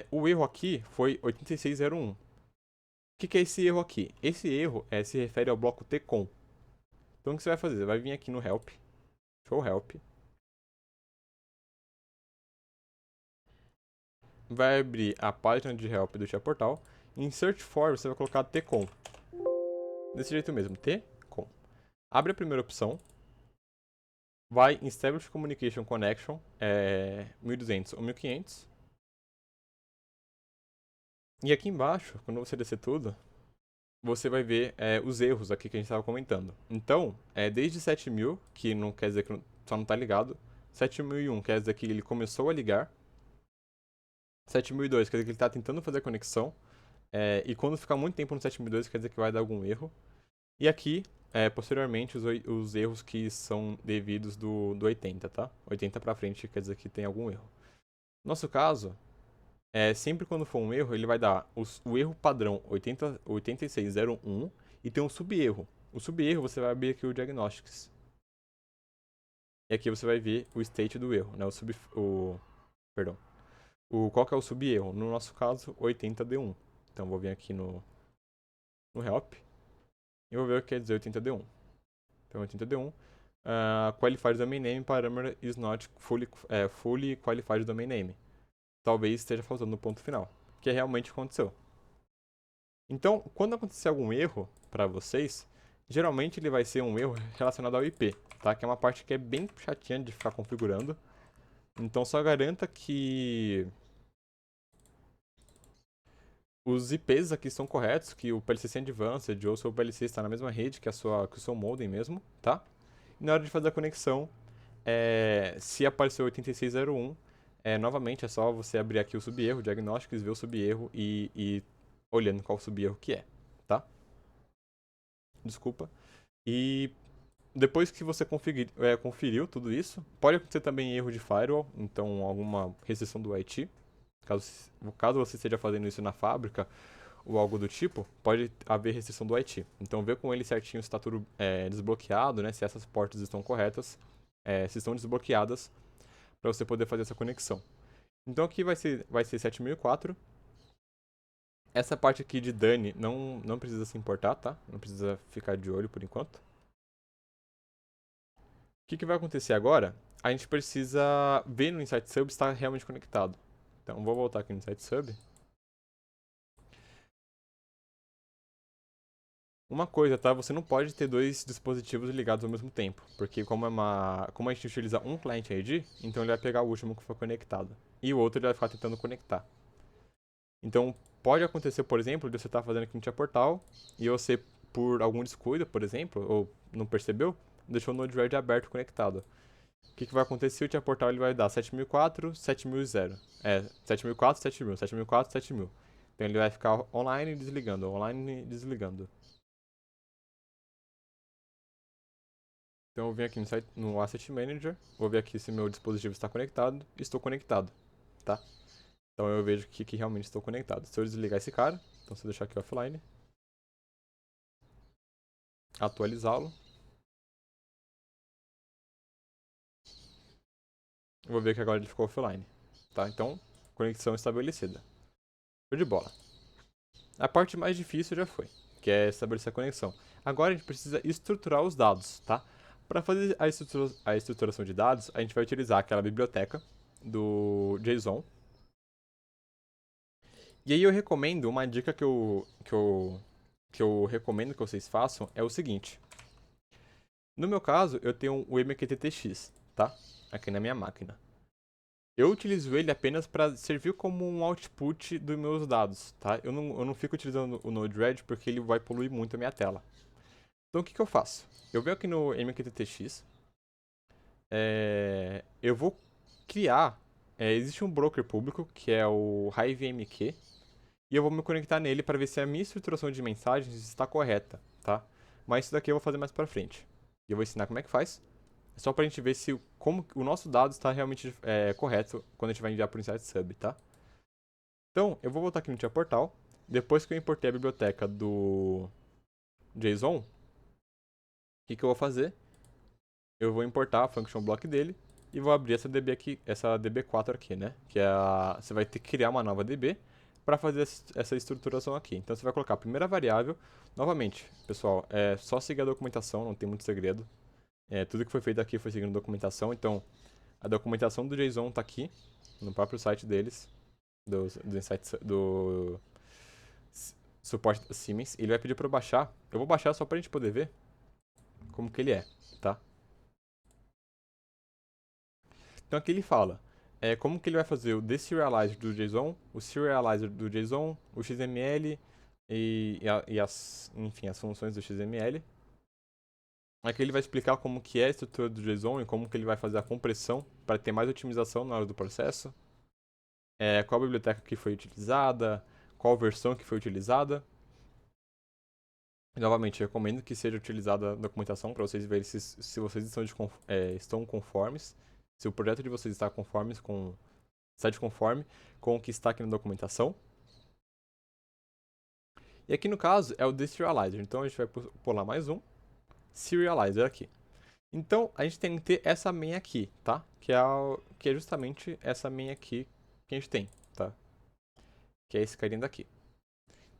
O erro aqui foi 8601. O que é esse erro aqui? Esse erro se refere ao bloco tcon. Então o que você vai fazer? Você vai vir aqui no help, show help, vai abrir a página de help do Tia Portal. Em search for você vai colocar tcon. Desse jeito mesmo, tcon. Abre a primeira opção, vai em Establish Communication Connection, 1200 ou 1500. E aqui embaixo, quando você descer tudo, você vai ver os erros aqui que a gente estava comentando. Então, desde 7000, que não quer dizer que só não está ligado, 7001 quer dizer que ele começou a ligar, 7002 quer dizer que ele está tentando fazer a conexão, e quando ficar muito tempo no 7002 quer dizer que vai dar algum erro. E aqui, posteriormente, os erros que são devidos do 80, tá? 80 para frente quer dizer que tem algum erro. No nosso caso, sempre quando for um erro, ele vai dar o erro padrão 8601 e tem um sub-erro. O sub-erro você vai abrir aqui o Diagnostics. E aqui você vai ver o state do erro, né? Perdão. Qual que é o sub-erro? No nosso caso, 80D1. Então vou vir aqui no help e vou ver o que quer dizer 80D1. Então 80D1. Qualified domain name parameter is not fully qualified domain name. Talvez esteja faltando no ponto final, que realmente aconteceu. Então, quando acontecer algum erro para vocês, geralmente ele vai ser um erro relacionado ao IP, tá? Que é uma parte que é bem chatinha de ficar configurando. Então, só garanta que os IPs aqui são corretos, que o PLC sem Advanced ou o seu PLC está na mesma rede que o seu modem mesmo, tá? E na hora de fazer a conexão, se apareceu 8601, novamente é só você abrir aqui o sub-erro, Diagnostics, ver o sub-erro e olhando qual sub-erro que é, tá? Desculpa. E depois que você conferiu tudo isso, pode acontecer também erro de firewall, então alguma restrição do IT. Caso você esteja fazendo isso na fábrica ou algo do tipo, pode haver restrição do IT. Então vê com ele certinho se está tudo desbloqueado, né? Se essas portas estão corretas, se estão desbloqueadas, para você poder fazer essa conexão. Então aqui vai ser 7004. Essa parte aqui de Dani não precisa se importar, tá? Não precisa ficar de olho por enquanto. que vai acontecer agora? A gente precisa ver no Insight Sub se está realmente conectado. Então, vou voltar aqui no Insight Sub. Uma coisa, tá? Você não pode ter dois dispositivos ligados ao mesmo tempo, porque como a gente utiliza um Client ID, então ele vai pegar o último que for conectado, e o outro ele vai ficar tentando conectar. Então, pode acontecer, por exemplo, de você estar fazendo aqui no Tia Portal, e você, por algum descuido, por exemplo, ou não percebeu, deixou o Node-RED aberto conectado. O que vai acontecer? O Tia Portal ele vai dar 7004, 7000. 7004, 7000, 7004, 7000. Então ele vai ficar online e desligando, online e desligando. Então eu venho aqui no Asset Manager, vou ver aqui se meu dispositivo está conectado, estou conectado, tá? Então eu vejo que realmente estou conectado. Se eu desligar esse cara, então se eu deixar aqui offline, atualizá-lo, eu vou ver que agora ele ficou offline, tá? Então, conexão estabelecida. Show de bola. A parte mais difícil já foi, que é estabelecer a conexão. Agora a gente precisa estruturar os dados, tá? Para fazer a estruturação de dados, a gente vai utilizar aquela biblioteca do JSON. E aí eu recomendo, uma dica que eu recomendo que vocês façam é o seguinte. No meu caso, eu tenho o MQTTX, tá? Aqui na minha máquina. Eu utilizo ele apenas para servir como um output dos meus dados, tá? Eu não fico utilizando o Node-RED porque ele vai poluir muito a minha tela. Então o que eu faço? Eu venho aqui no MQTTX, eu vou criar, existe um broker público que é o HiveMQ, e eu vou me conectar nele para ver se a minha estruturação de mensagens está correta, tá? Mas isso daqui eu vou fazer mais para frente. E eu vou ensinar como é que faz. É só pra gente ver se como o nosso dado está realmente correto quando a gente vai enviar para o Insight Sub, tá? Então, eu vou voltar aqui no Tia Portal. Depois que eu importei a biblioteca do JSON, o que eu vou fazer? Eu vou importar a function block dele e vou abrir essa DB aqui, essa DB4 aqui, né? Que é você vai ter que criar uma nova DB para fazer essa estruturação aqui. Então você vai colocar a primeira variável. Novamente, pessoal, é só seguir a documentação, não tem muito segredo. Tudo que foi feito aqui foi seguindo documentação. Então, a documentação do JSON está aqui, no próprio site deles, do suporte da Siemens. Ele vai pedir para eu baixar. Eu vou baixar só para a gente poder ver como que ele é, tá? Então aqui ele fala como que ele vai fazer o deserializer do JSON, o serializer do JSON, o XML enfim, as funções do XML. Aqui ele vai explicar como que é a estrutura do JSON e como que ele vai fazer a compressão para ter mais otimização na hora do processo. Qual a biblioteca que foi utilizada, qual versão que foi utilizada. E, novamente, recomendo que seja utilizada a documentação para vocês verem se vocês estão conformes, se o projeto de vocês está de conforme com o que está aqui na documentação. E aqui no caso é o deserializer, então a gente vai pular mais um serializer aqui. Então a gente tem que ter essa main aqui, tá? Que é justamente essa main aqui que a gente tem, tá? Que é esse carinha daqui.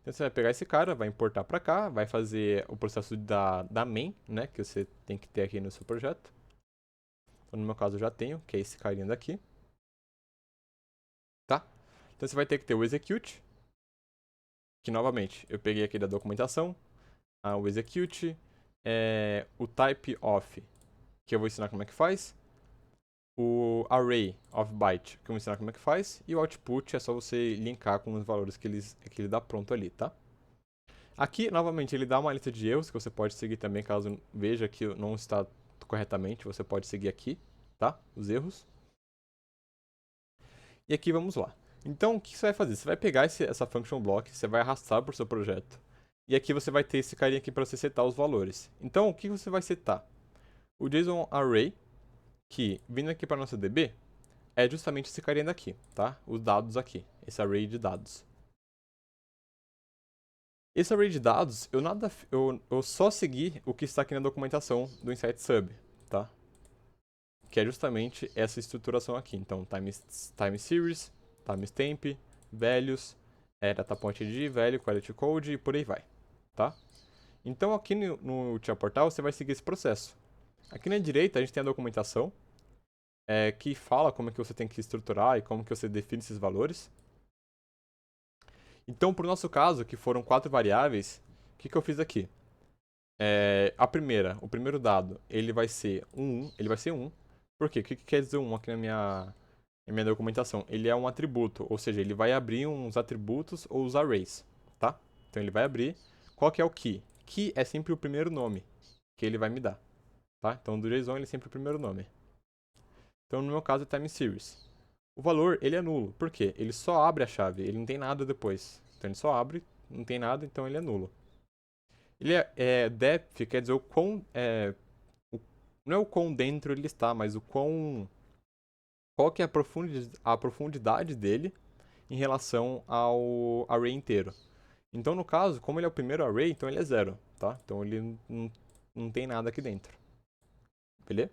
Então você vai pegar esse cara, vai importar para cá, vai fazer o processo da main, né? Que você tem que ter aqui no seu projeto. Então, no meu caso eu já tenho, que é esse carinha daqui. Tá? Então você vai ter que ter o execute, que novamente eu peguei aqui da documentação, o execute, o type of, que eu vou ensinar como é que faz, o array of byte, que eu vou ensinar como é que faz, e o output é só você linkar com os valores que ele dá pronto ali, tá? Aqui, novamente, ele dá uma lista de erros que você pode seguir também, caso veja que não está corretamente, você pode seguir aqui, tá? Os erros. E aqui vamos lá. Então, o que você vai fazer? Você vai pegar essa function block, você vai arrastar para o seu projeto. E aqui você vai ter esse carinha aqui para você setar os valores. Então, o que você vai setar? O JSON Array, que vindo aqui para nossa DB, é justamente esse carinha daqui, tá? Os dados aqui, esse array de dados. Esse array de dados, eu só segui o que está aqui na documentação do Insight Sub, tá? Que é justamente essa estruturação aqui. Então, time series, timestamp, values, data point ID, value, quality code e por aí vai, tá? Então, aqui no Tia Portal, você vai seguir esse processo. Aqui na direita a gente tem a documentação, que fala como é que você tem que estruturar e como que você define esses valores. Então, para o nosso caso, que foram 4 variáveis, o que eu fiz aqui? O primeiro dado, ele vai ser 1. Por quê? O que quer dizer 1 aqui na minha documentação? Ele é um atributo, ou seja, ele vai abrir uns atributos ou os arrays, tá? Então ele vai abrir. Qual que é o key? Key é sempre o primeiro nome que ele vai me dar, tá? Então do JSON ele é sempre o primeiro nome. Então no meu caso é time series. O valor, ele é nulo. Por quê? Ele só abre a chave, ele não tem nada depois. Então ele só abre, não tem nada, então ele é nulo. Ele depth, quer dizer o quão. Não é o quão dentro ele está, mas o quão. Qual que é a profundidade dele em relação ao array inteiro. Então, no caso, como ele é o primeiro array, então ele é 0, tá? Então ele não tem nada aqui dentro. Beleza?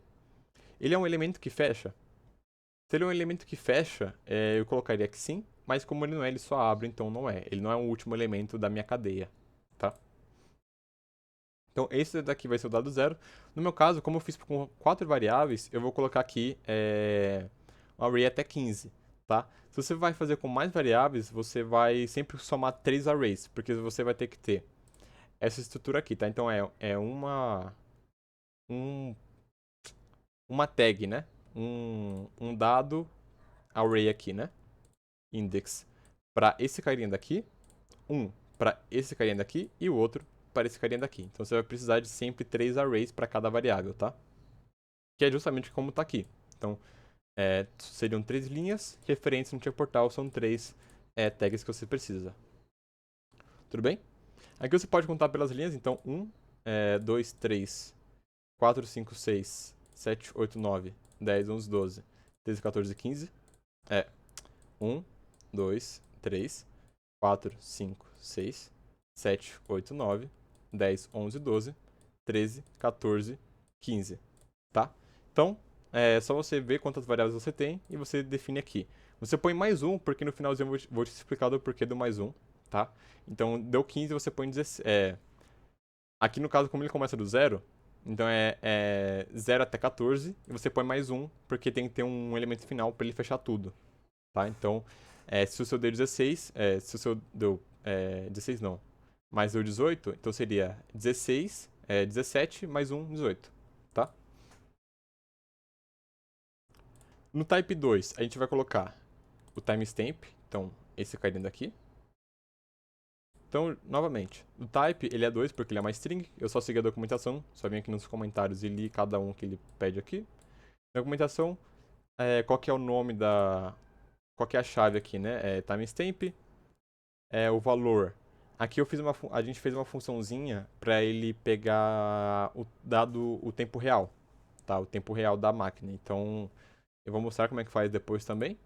Ele é um elemento que fecha. Se ele é um elemento que fecha, eu colocaria que sim, mas como ele não é, ele só abre, então não é. Ele não é o último elemento da minha cadeia, tá? Então esse daqui vai ser o dado 0. No meu caso, como eu fiz com 4 variáveis, eu vou colocar aqui um array até 15, tá? Se você vai fazer com mais variáveis, você vai sempre somar 3 arrays, porque você vai ter que ter essa estrutura aqui, tá? Então um, uma tag, né? Um dado array aqui, né? Index para esse carinha daqui, um para esse carinha daqui e o outro para esse carinha daqui. Então você vai precisar de sempre 3 arrays para cada variável, tá? Que é justamente como está aqui. Então seriam 3 linhas, referentes no Portal são 3 tags que você precisa. Tudo bem? Aqui você pode contar pelas linhas, então 1, 2, 3, 4, 5, 6, 7, 8, 9, 10, 11, 12, 13, 14, 15. 1, 2, 3, 4, 5, 6, 7, 8, 9, 10, 11, 12, 13, 14, 15, tá? Então, é só você ver quantas variáveis você tem e você define aqui. Você põe mais um, porque no finalzinho eu vou te explicar do porquê do mais um, tá? Então, deu 15, você põe 16. Aqui no caso, como ele começa do 0, então é 0 até 14, e você põe mais um, porque tem que ter um elemento final para ele fechar tudo, tá? Então, se o seu deu 16, se o seu deu 16 não, mas deu 18, então seria 16, 17 mais 1, 18, tá? No type 2, a gente vai colocar o timestamp, então esse carinha daqui. Então, novamente, o type ele é 2 porque ele é uma string, eu só segui a documentação, só vim aqui nos comentários e li cada um que ele pede aqui. Documentação, qual que é o nome qual que é a chave aqui, né? Timestamp, o valor. Aqui a gente fez uma funçãozinha para ele pegar o dado, o tempo real, tá? O tempo real da máquina. Então, eu vou mostrar como é que faz depois também.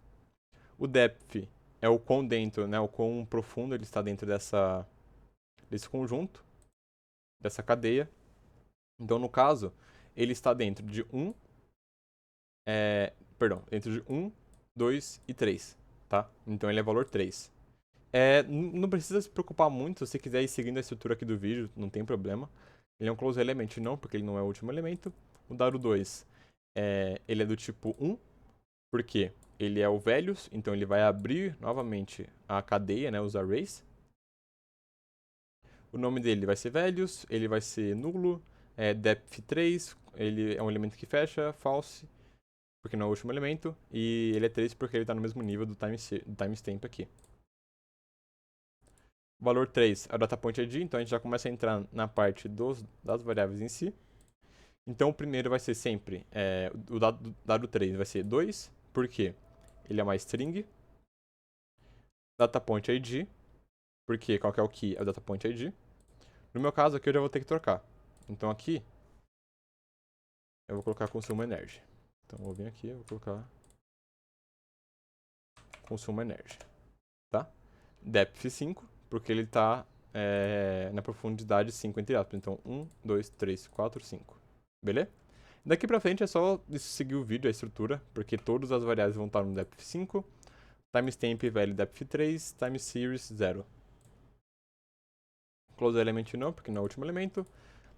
O depth é o quão dentro, né? O quão profundo ele está dentro desse conjunto, dessa cadeia. Então, no caso, ele está dentro de dentro de 1, 2 e 3, tá? Então ele é valor 3. Não precisa se preocupar muito, se quiser ir seguindo a estrutura aqui do vídeo, não tem problema. Ele é um close element, não, porque ele não é o último elemento. O dado 2, ele é do tipo 1, porque ele é o values, então ele vai abrir novamente a cadeia, né, os arrays. O nome dele vai ser values, ele vai ser nulo, depth 3, ele é um elemento que fecha, false, porque não é o último elemento, e ele é 3 porque ele está no mesmo nível do timestamp aqui. O valor 3 é o data point ID, então a gente já começa a entrar na parte das variáveis em si. Então o primeiro vai ser sempre, o dado 3 vai ser 2, porque ele é uma string. Data point ID, porque qual que é o key? É o data point ID. No meu caso aqui eu já vou ter que trocar. Então aqui eu vou colocar consumo energy. Então eu vou vir aqui, eu vou colocar consumo energy, tá? Depth 5, porque ele está na profundidade 5 entre aspas. Então 1, 2, 3, 4, 5. Beleza? Daqui pra frente é só seguir o vídeo, a estrutura, porque todas as variáveis vão estar no depth 5, timestamp value depth 3, time series 0. Close element não, porque não é o último elemento.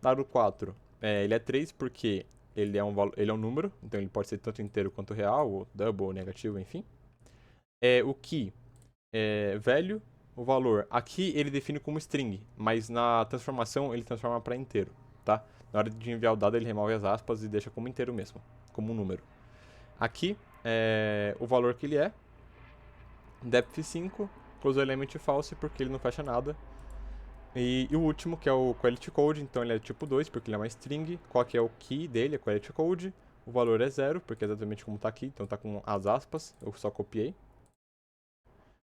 Dado 4, ele é 3 porque ele é um número, então ele pode ser tanto inteiro quanto real, ou double, ou negativo, enfim. O key é velho, o valor. Aqui ele define como string, mas na transformação ele transforma para inteiro, tá? Na hora de enviar o dado ele remove as aspas e deixa como inteiro mesmo, como um número. Aqui é o valor que ele é, depth 5, close element false porque ele não fecha nada. E o último, que é o quality code, então ele é tipo 2, porque ele é uma string. Qual que é o key dele, é quality code. O valor é 0, porque é exatamente como tá aqui, então tá com as aspas, eu só copiei.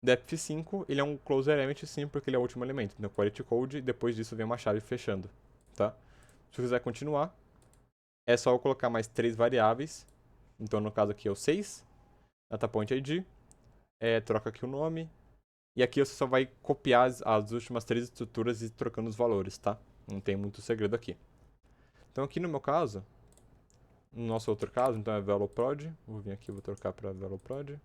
Depth 5, ele é um close element sim, porque ele é o último elemento. Então quality code, depois disso vem uma chave fechando, tá? Se eu quiser continuar, é só eu colocar mais 3 variáveis. Então no caso aqui é o 6, dataPointID, troca aqui o nome, e aqui você só vai copiar as últimas 3 estruturas e trocando os valores, tá? Não tem muito segredo aqui. Então aqui no meu caso, no nosso outro caso, então é veloprod. Vou vir aqui e vou trocar para veloprod.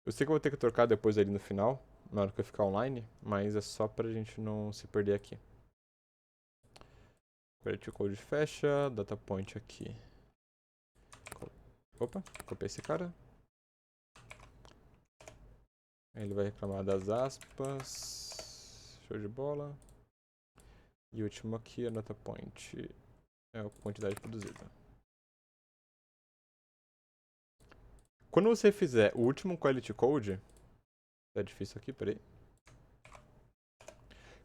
Eu sei que eu vou ter que trocar depois ali no final, na hora que eu ficar online, mas é só pra gente não se perder aqui. Quality code fecha, dataPoint aqui. Opa, copiei esse cara. Ele vai reclamar das aspas. Show de bola. E o último aqui, a dataPoint é a quantidade produzida. Quando você fizer o último quality code, tá difícil aqui, peraí.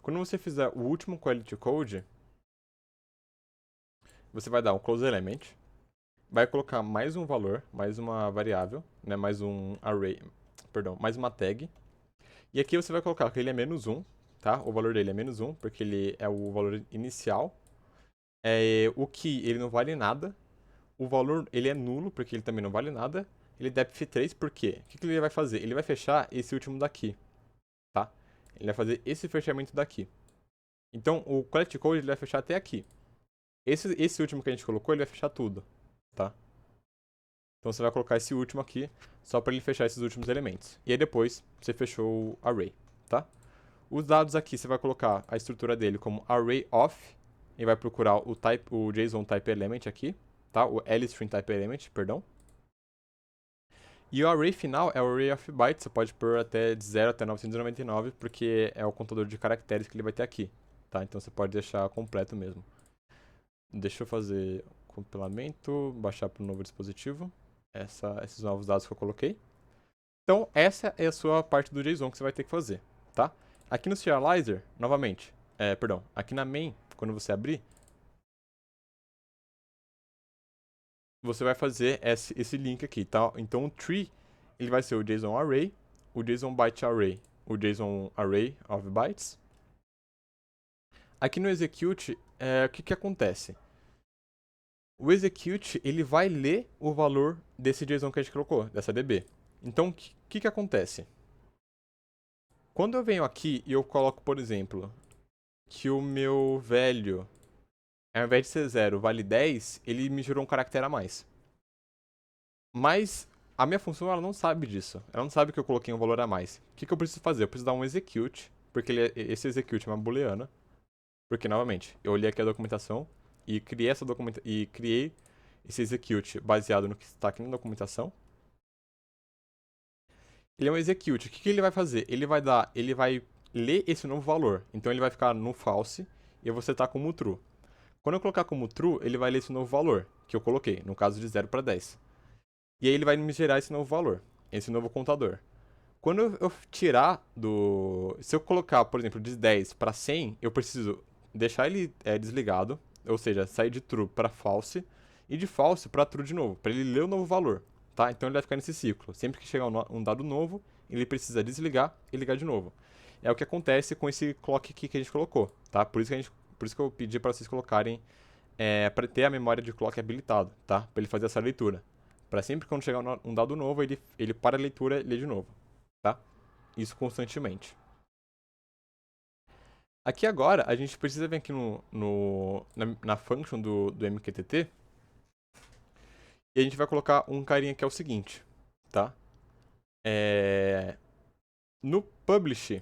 Quando você fizer o último quality code, você vai dar um close element, vai colocar mais um valor, mais uma variável, né, mais um array, perdão, mais uma tag. E aqui você vai colocar que ele é menos 1, tá? O valor dele é menos 1, porque ele é o valor inicial. O key, ele não vale nada. O valor, ele é nulo, porque ele também não vale nada. Ele é depth 3, por quê? O que ele vai fazer? Ele vai fechar esse último daqui, tá? Ele vai fazer esse fechamento daqui. Então, o collect code ele vai fechar até aqui. Esse último que a gente colocou, ele vai fechar tudo, tá? Então você vai colocar esse último aqui, só para ele fechar esses últimos elementos. E aí depois, você fechou o array, tá? Os dados aqui, você vai colocar a estrutura dele como array of, e vai procurar o JSON type element aqui, tá? O LString type element, perdão. E o array final é o array of bytes, você pode pôr até de 0 até 999, porque é o contador de caracteres que ele vai ter aqui, tá? Então você pode deixar completo mesmo. Deixa eu fazer compilamento, baixar para o novo dispositivo, esses novos dados que eu coloquei. Então, essa é a sua parte do JSON que você vai ter que fazer, tá? Aqui no serializer, novamente, perdão, aqui na main, quando você abrir, você vai fazer esse link aqui, tá? Então, o tree, ele vai ser o JSON array, o JSON byte array, o JSON array of bytes. Aqui no execute, o que acontece? O execute, ele vai ler o valor desse JSON que a gente colocou, dessa DB. Então, o que acontece? Quando eu venho aqui e eu coloco, por exemplo, que o meu velho, ao invés de ser 0, vale 10, ele me gerou um caractere a mais. Mas a minha função, ela não sabe disso. Ela não sabe que eu coloquei um valor a mais. O que eu preciso fazer? Eu preciso dar um execute, porque esse execute é uma booleana. Porque, novamente, eu olhei aqui a documentação e criei esse execute baseado no que está aqui na documentação. Ele é um execute. O que ele vai fazer? Ele vai ler esse novo valor. Então ele vai ficar no false e eu vou setar como true. Quando eu colocar como true, ele vai ler esse novo valor que eu coloquei, no caso de 0 para 10. E aí ele vai me gerar esse novo valor, esse novo contador. Quando eu tirar do... Se eu colocar, por exemplo, de 10 para 100, eu preciso deixar ele desligado, ou seja, sair de true para false, e de false para true de novo, para ele ler o novo valor, tá? Então ele vai ficar nesse ciclo. Sempre que chegar um dado novo, ele precisa desligar e ligar de novo. É o que acontece com esse clock aqui que a gente colocou, tá? Por isso que eu pedi para vocês colocarem, para ter a memória de clock habilitado, tá? Para ele fazer essa leitura. Para sempre quando chegar um dado novo, ele para a leitura e lê de novo, tá? Isso constantemente. Aqui agora, a gente precisa vir aqui na function do MQTT e a gente vai colocar um carinha que é o seguinte, tá? No publish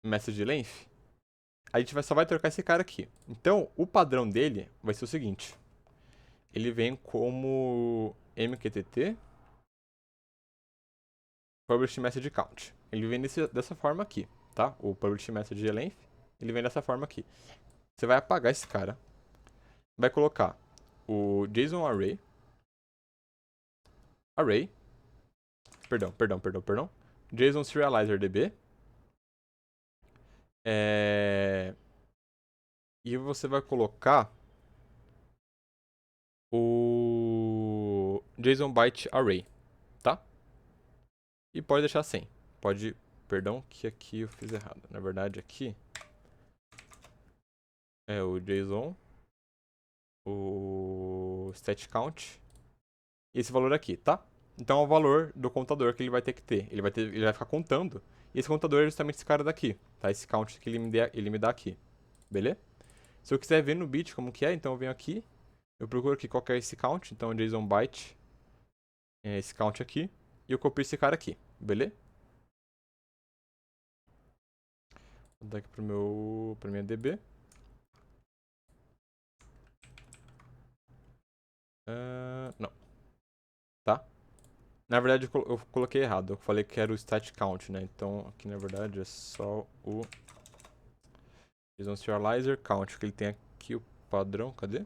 message length, a gente só vai trocar esse cara aqui. Então, o padrão dele vai ser o seguinte. Ele vem como MQTT Publish Message Count. Ele vem dessa forma aqui, tá? O Publish Message Length, ele vem dessa forma aqui. Você vai apagar esse cara. Vai colocar o JSON Array. Perdão. JSON Serializer DB. E você vai colocar o JSON Byte Array, tá? E pode deixar sem. Perdão, que aqui eu fiz errado. Na verdade, aqui é o JSON, o stat count e esse valor aqui, tá? Então é o valor do contador que ele vai ter que ter. Ele vai ficar contando. E esse contador é justamente esse cara daqui, tá? Esse count que ele me dá aqui. Beleza? Se eu quiser ver no bit como que é, então eu venho aqui. Eu procuro aqui qual que é esse count. Então JSON byte é esse count aqui. E eu copio esse cara aqui. Beleza? Vou dar aqui pra minha DB. Não. Tá? Na verdade eu coloquei errado. Eu falei que era o stat count, né? Então aqui na verdade é só o JSON Serializer count, que ele tem aqui o padrão. Cadê?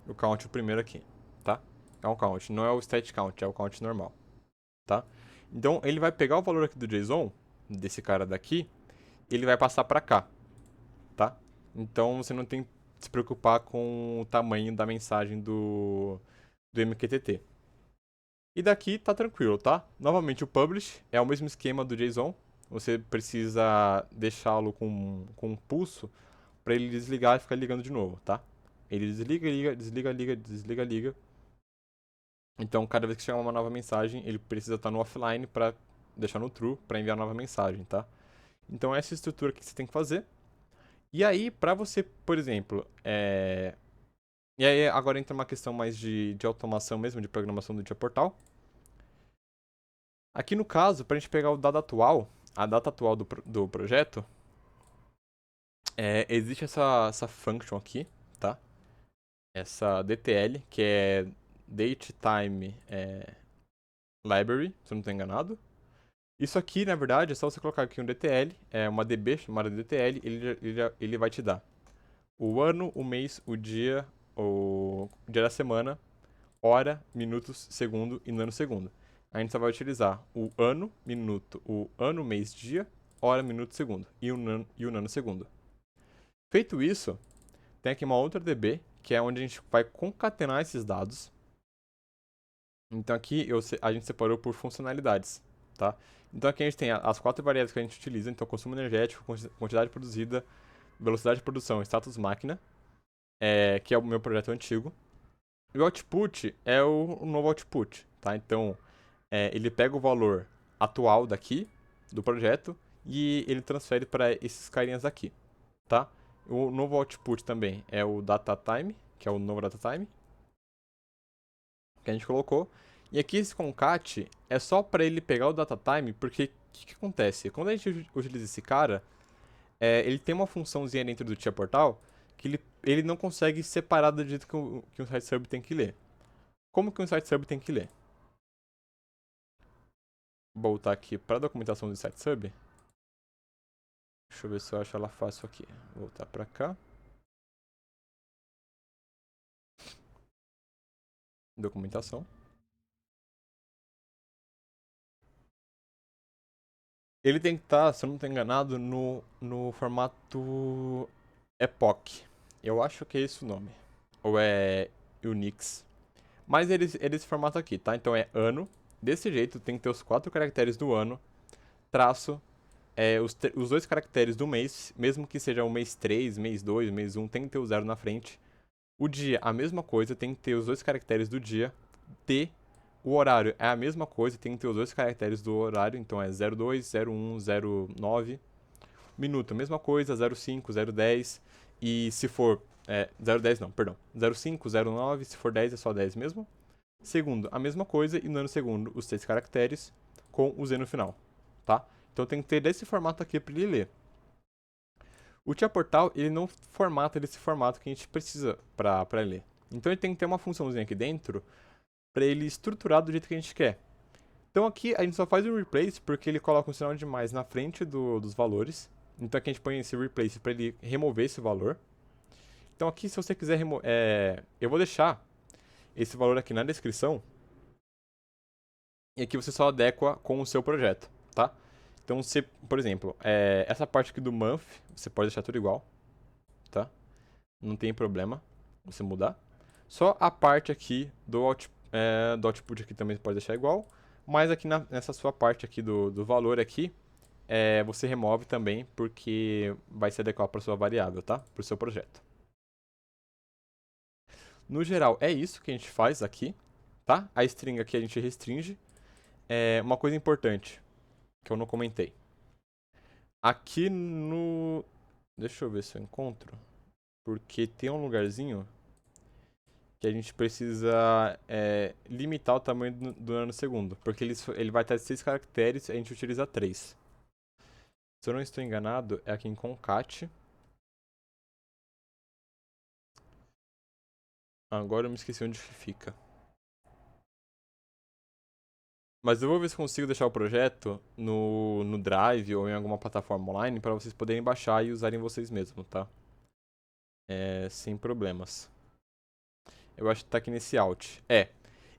O count, o primeiro aqui, tá? É um count, não é o stat count, é o count normal, tá? Então ele vai pegar o valor aqui do JSON, desse cara daqui, e ele vai passar pra cá, tá? Então você não tem que se preocupar com o tamanho da mensagem do MQTT. E daqui tá tranquilo, tá? Novamente o publish é o mesmo esquema do JSON. Você precisa deixá-lo com um pulso para ele desligar e ficar ligando de novo, tá? Ele desliga, liga, desliga, liga, desliga, liga. Então, cada vez que chegar uma nova mensagem, ele precisa estar no offline para deixar no true para enviar a nova mensagem, tá? Então, essa é a estrutura que você tem que fazer. E aí, para você, por exemplo, E aí, agora entra uma questão mais de automação mesmo, de programação do Dia Portal. Aqui no caso, para a gente pegar o dado atual, a data atual do projeto, existe essa function aqui, tá? Essa DTL, que é Date Time Library, se eu não estou enganado. Isso aqui, na verdade, é só você colocar aqui um DTL, uma DB chamada DTL, ele vai te dar o ano, o mês, o dia da semana, hora, minutos, segundo e nanosegundo. A gente só vai utilizar o ano, minuto, o ano, mês, dia, hora, minuto, segundo e o nanosegundo. Feito isso, tem aqui uma outra DB, que é onde a gente vai concatenar esses dados. Então aqui a gente separou por funcionalidades, tá? Então aqui a gente tem as 4 variáveis que a gente utiliza, então consumo energético, quantidade produzida, velocidade de produção, status máquina, que é o meu projeto antigo. E o output é o novo output, tá? Então ele pega o valor atual daqui do projeto e ele transfere para esses carinhas aqui, tá? O novo output também é o DataTime, que é o novo DataTime que a gente colocou. E aqui esse concat é só para ele pegar o DataTime, porque o que acontece? Quando a gente utiliza esse cara, ele tem uma funçãozinha dentro do Tia Portal que ele não consegue separar do jeito que um site sub tem que ler. Como que um site sub tem que ler? Vou voltar aqui para a documentação do site sub. Deixa eu ver se eu acho ela fácil aqui. Vou voltar para cá. Documentação. Ele tem que estar, se eu não estou enganado, no formato Epoch. Eu acho que é esse o nome. Ou é Unix. Mas esse formato aqui, tá? Então é ano. Desse jeito, tem que ter os 4 caracteres do ano. Traço. Os 2 caracteres do mês. Mesmo que seja o mês 3, mês 2, mês 1, tem que ter o 0 na frente. O dia, a mesma coisa. Tem que ter os 2 caracteres do dia. T. O horário é a mesma coisa, tem que ter os 2 caracteres do horário, então é 02, 01, 09. Minuto, a mesma coisa, 05, 010. E se for. 010 não, perdão. 05, 09, se for 10 é só 10 mesmo. Segundo, a mesma coisa, e nanosegundo, os 3 caracteres com o Z no final, tá? Então tem que ter desse formato aqui para ele ler. O tia portal, ele não formata desse formato que a gente precisa para ler. Então ele tem que ter uma funçãozinha aqui dentro para ele estruturar do jeito que a gente quer. Então aqui a gente só faz o replace porque ele coloca um sinal de mais na frente dos valores. Então aqui a gente põe esse replace para ele remover esse valor. Então aqui se você quiser remover, eu vou deixar esse valor aqui na descrição. E aqui você só adequa com o seu projeto, tá? Então você, por exemplo, essa parte aqui do month, você pode deixar tudo igual, tá? Não tem problema você mudar. Só a parte aqui do output aqui também pode deixar igual. Mas aqui nessa sua parte aqui do valor aqui, você remove também, porque vai se adequar para sua variável, tá? Para o seu projeto. No geral, é isso que a gente faz aqui, tá? A string aqui a gente restringe. Uma coisa importante, que eu não comentei. Aqui no... Deixa eu ver se eu encontro. Porque tem um lugarzinho que a gente precisa limitar o tamanho do nanosegundo. Porque ele vai ter 6 caracteres e a gente utiliza 3. Se eu não estou enganado, é aqui em concat. Agora eu me esqueci onde fica. Mas eu vou ver se consigo deixar o projeto no Drive ou em alguma plataforma online para vocês poderem baixar e usarem vocês mesmos, tá? Sem problemas. Eu acho que tá aqui nesse out.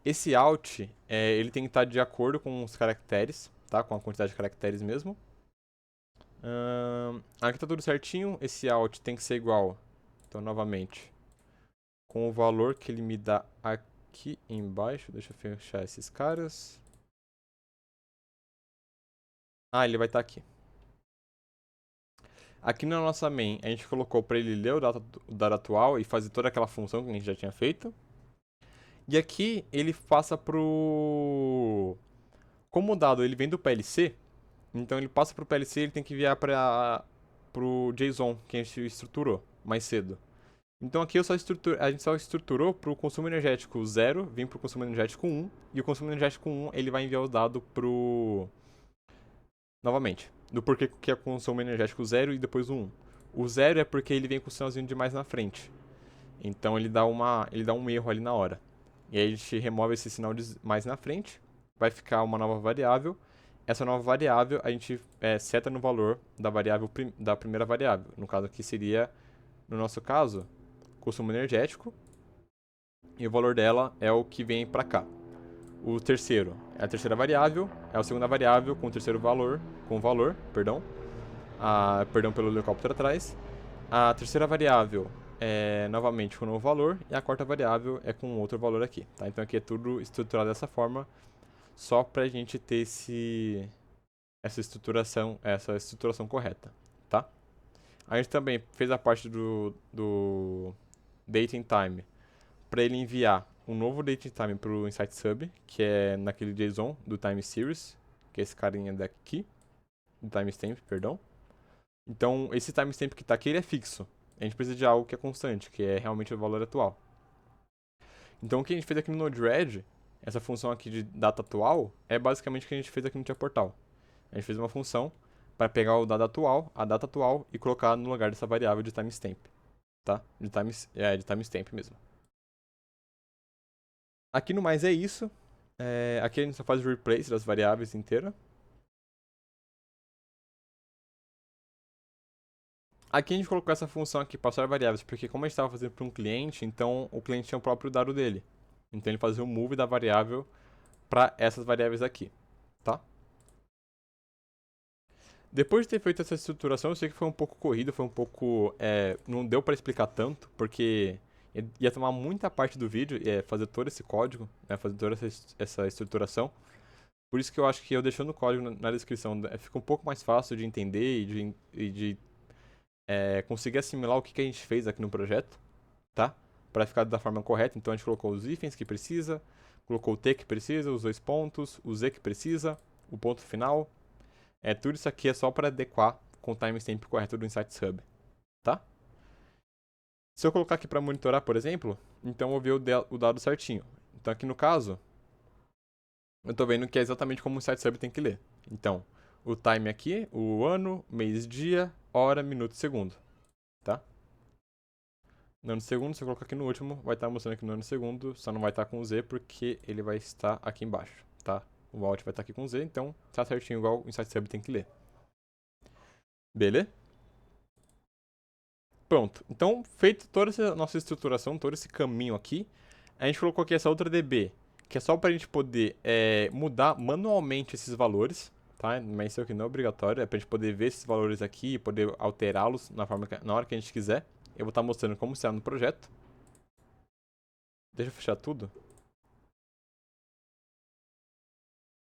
Esse out, ele tem que estar de acordo com os caracteres, tá? Com a quantidade de caracteres mesmo. Aqui tá tudo certinho. Esse out tem que ser igual, então novamente, com o valor que ele me dá aqui embaixo. Deixa eu fechar esses caras. Ele vai estar aqui. Aqui na nossa main, a gente colocou para ele ler o dado atual e fazer toda aquela função que a gente já tinha feito. E aqui ele passa pro... Como o dado ele vem do PLC, então ele passa pro PLC e ele tem que enviar pro JSON que a gente estruturou mais cedo. Então aqui a gente só estruturou para o consumo energético 0, vem para o consumo energético 1, e o consumo energético 1 ele vai enviar o dado pro... Novamente, do porquê que é consumo energético 0 e depois o 1. O 0 é porque ele vem com o sinalzinho de mais na frente. Então ele dá um erro ali na hora. E aí a gente remove esse sinal de mais na frente, vai ficar uma nova variável. Essa nova variável a gente seta no valor da variável da primeira variável. No caso aqui seria, no nosso caso, consumo energético. E o valor dela é o que vem para cá. O terceiro é a terceira variável, é a segunda variável com o terceiro valor, perdão. Perdão pelo helicóptero atrás. A terceira variável é novamente com um novo valor e a quarta variável é com outro valor aqui, tá? Então aqui é tudo estruturado dessa forma, só pra gente ter essa estruturação correta, tá? A gente também fez a parte do dating time para ele enviar um novo dating time pro Insight Sub, que é naquele JSON do time series, que é esse carinha daqui, do timestamp, perdão. Então, esse timestamp que está aqui, ele é fixo. A gente precisa de algo que é constante, que é realmente o valor atual. Então, o que a gente fez aqui no Node-RED, essa função aqui de data atual, é basicamente o que a gente fez aqui no Tia Portal. A gente fez uma função para pegar o dado atual, a data atual, e colocar no lugar dessa variável de timestamp. Tá? De timestamp mesmo. Aqui no mais é isso. Aqui a gente só faz o replace das variáveis inteiras. Aqui a gente colocou essa função aqui, passar variáveis, porque como a gente estava fazendo para um cliente, então o cliente tinha o próprio dado dele. Então ele fazia o move da variável para essas variáveis aqui, tá? Depois de ter feito essa estruturação, eu sei que foi um pouco corrido, foi um pouco... não deu para explicar tanto, porque ia tomar muita parte do vídeo, fazer todo esse código, fazer toda essa estruturação. Por isso que eu acho que eu deixando o código na descrição fica um pouco mais fácil de entender e de conseguir assimilar o que a gente fez aqui no projeto, tá? Para ficar da forma correta. Então a gente colocou os hífens que precisa, colocou o T que precisa, os 2 pontos, o Z que precisa, o ponto final. Tudo isso aqui é só para adequar com o timestamp correto do Insights Hub, tá? Se eu colocar aqui para monitorar, por exemplo, então eu vou ver o dado certinho. Então aqui no caso, eu estou vendo que é exatamente como o Insights Hub tem que ler. Então, o time aqui, o ano, mês, dia, hora, minuto e segundo. tá? Nanosegundo, se eu colocar aqui no último, vai estar mostrando aqui no nanosegundo, só não vai estar com o Z porque ele vai estar aqui embaixo, tá? O out vai estar aqui com o Z, então tá certinho igual o insight sub tem que ler. Beleza? Pronto. Então, feito toda essa nossa estruturação, todo esse caminho aqui, a gente colocou aqui essa outra DB, que é só para a gente poder mudar manualmente esses valores, tá? Mas isso aqui não é obrigatório, é para a gente poder ver esses valores aqui e poder alterá-los na hora que a gente quiser. Eu vou estar mostrando como será no projeto. Deixa eu fechar tudo.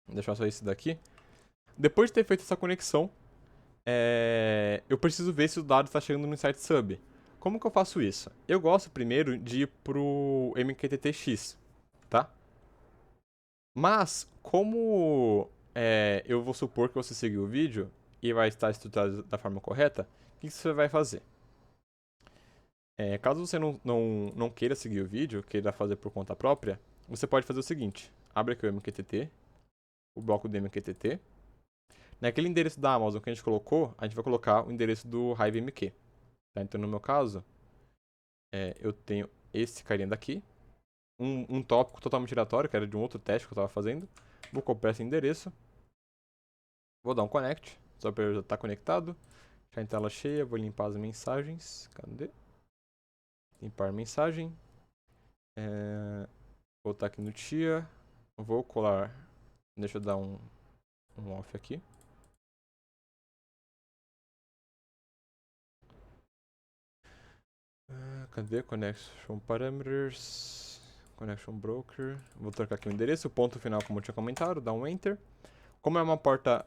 Vou deixar só isso daqui. Depois de ter feito essa conexão, eu preciso ver se o dado está chegando no Insight Sub. Como que eu faço isso? Eu gosto primeiro de ir pro MQTT-X, tá? Mas, como eu vou supor que você seguiu o vídeo e vai estar estruturado da forma correta, o que você vai fazer? Caso você não queira seguir o vídeo, queira fazer por conta própria, você pode fazer o seguinte. Abre aqui o MQTT, o bloco do MQTT. Naquele endereço da Amazon que a gente colocou, a gente vai colocar o endereço do HiveMQ. Tá? Então, no meu caso, eu tenho esse carinha daqui, um tópico totalmente aleatório, que era de um outro teste que eu estava fazendo. Vou copiar esse endereço. Vou dar um connect, só para eu já estar conectado. Já em tela cheia, vou limpar as mensagens. Cadê? Limpar mensagem. Vou estar aqui no TIA. Vou colar. Deixa eu dar um off aqui. Cadê? Connection Parameters. Connection Broker. Vou trocar aqui o endereço. Ponto final, como eu tinha comentado. Dá um Enter. Como é uma porta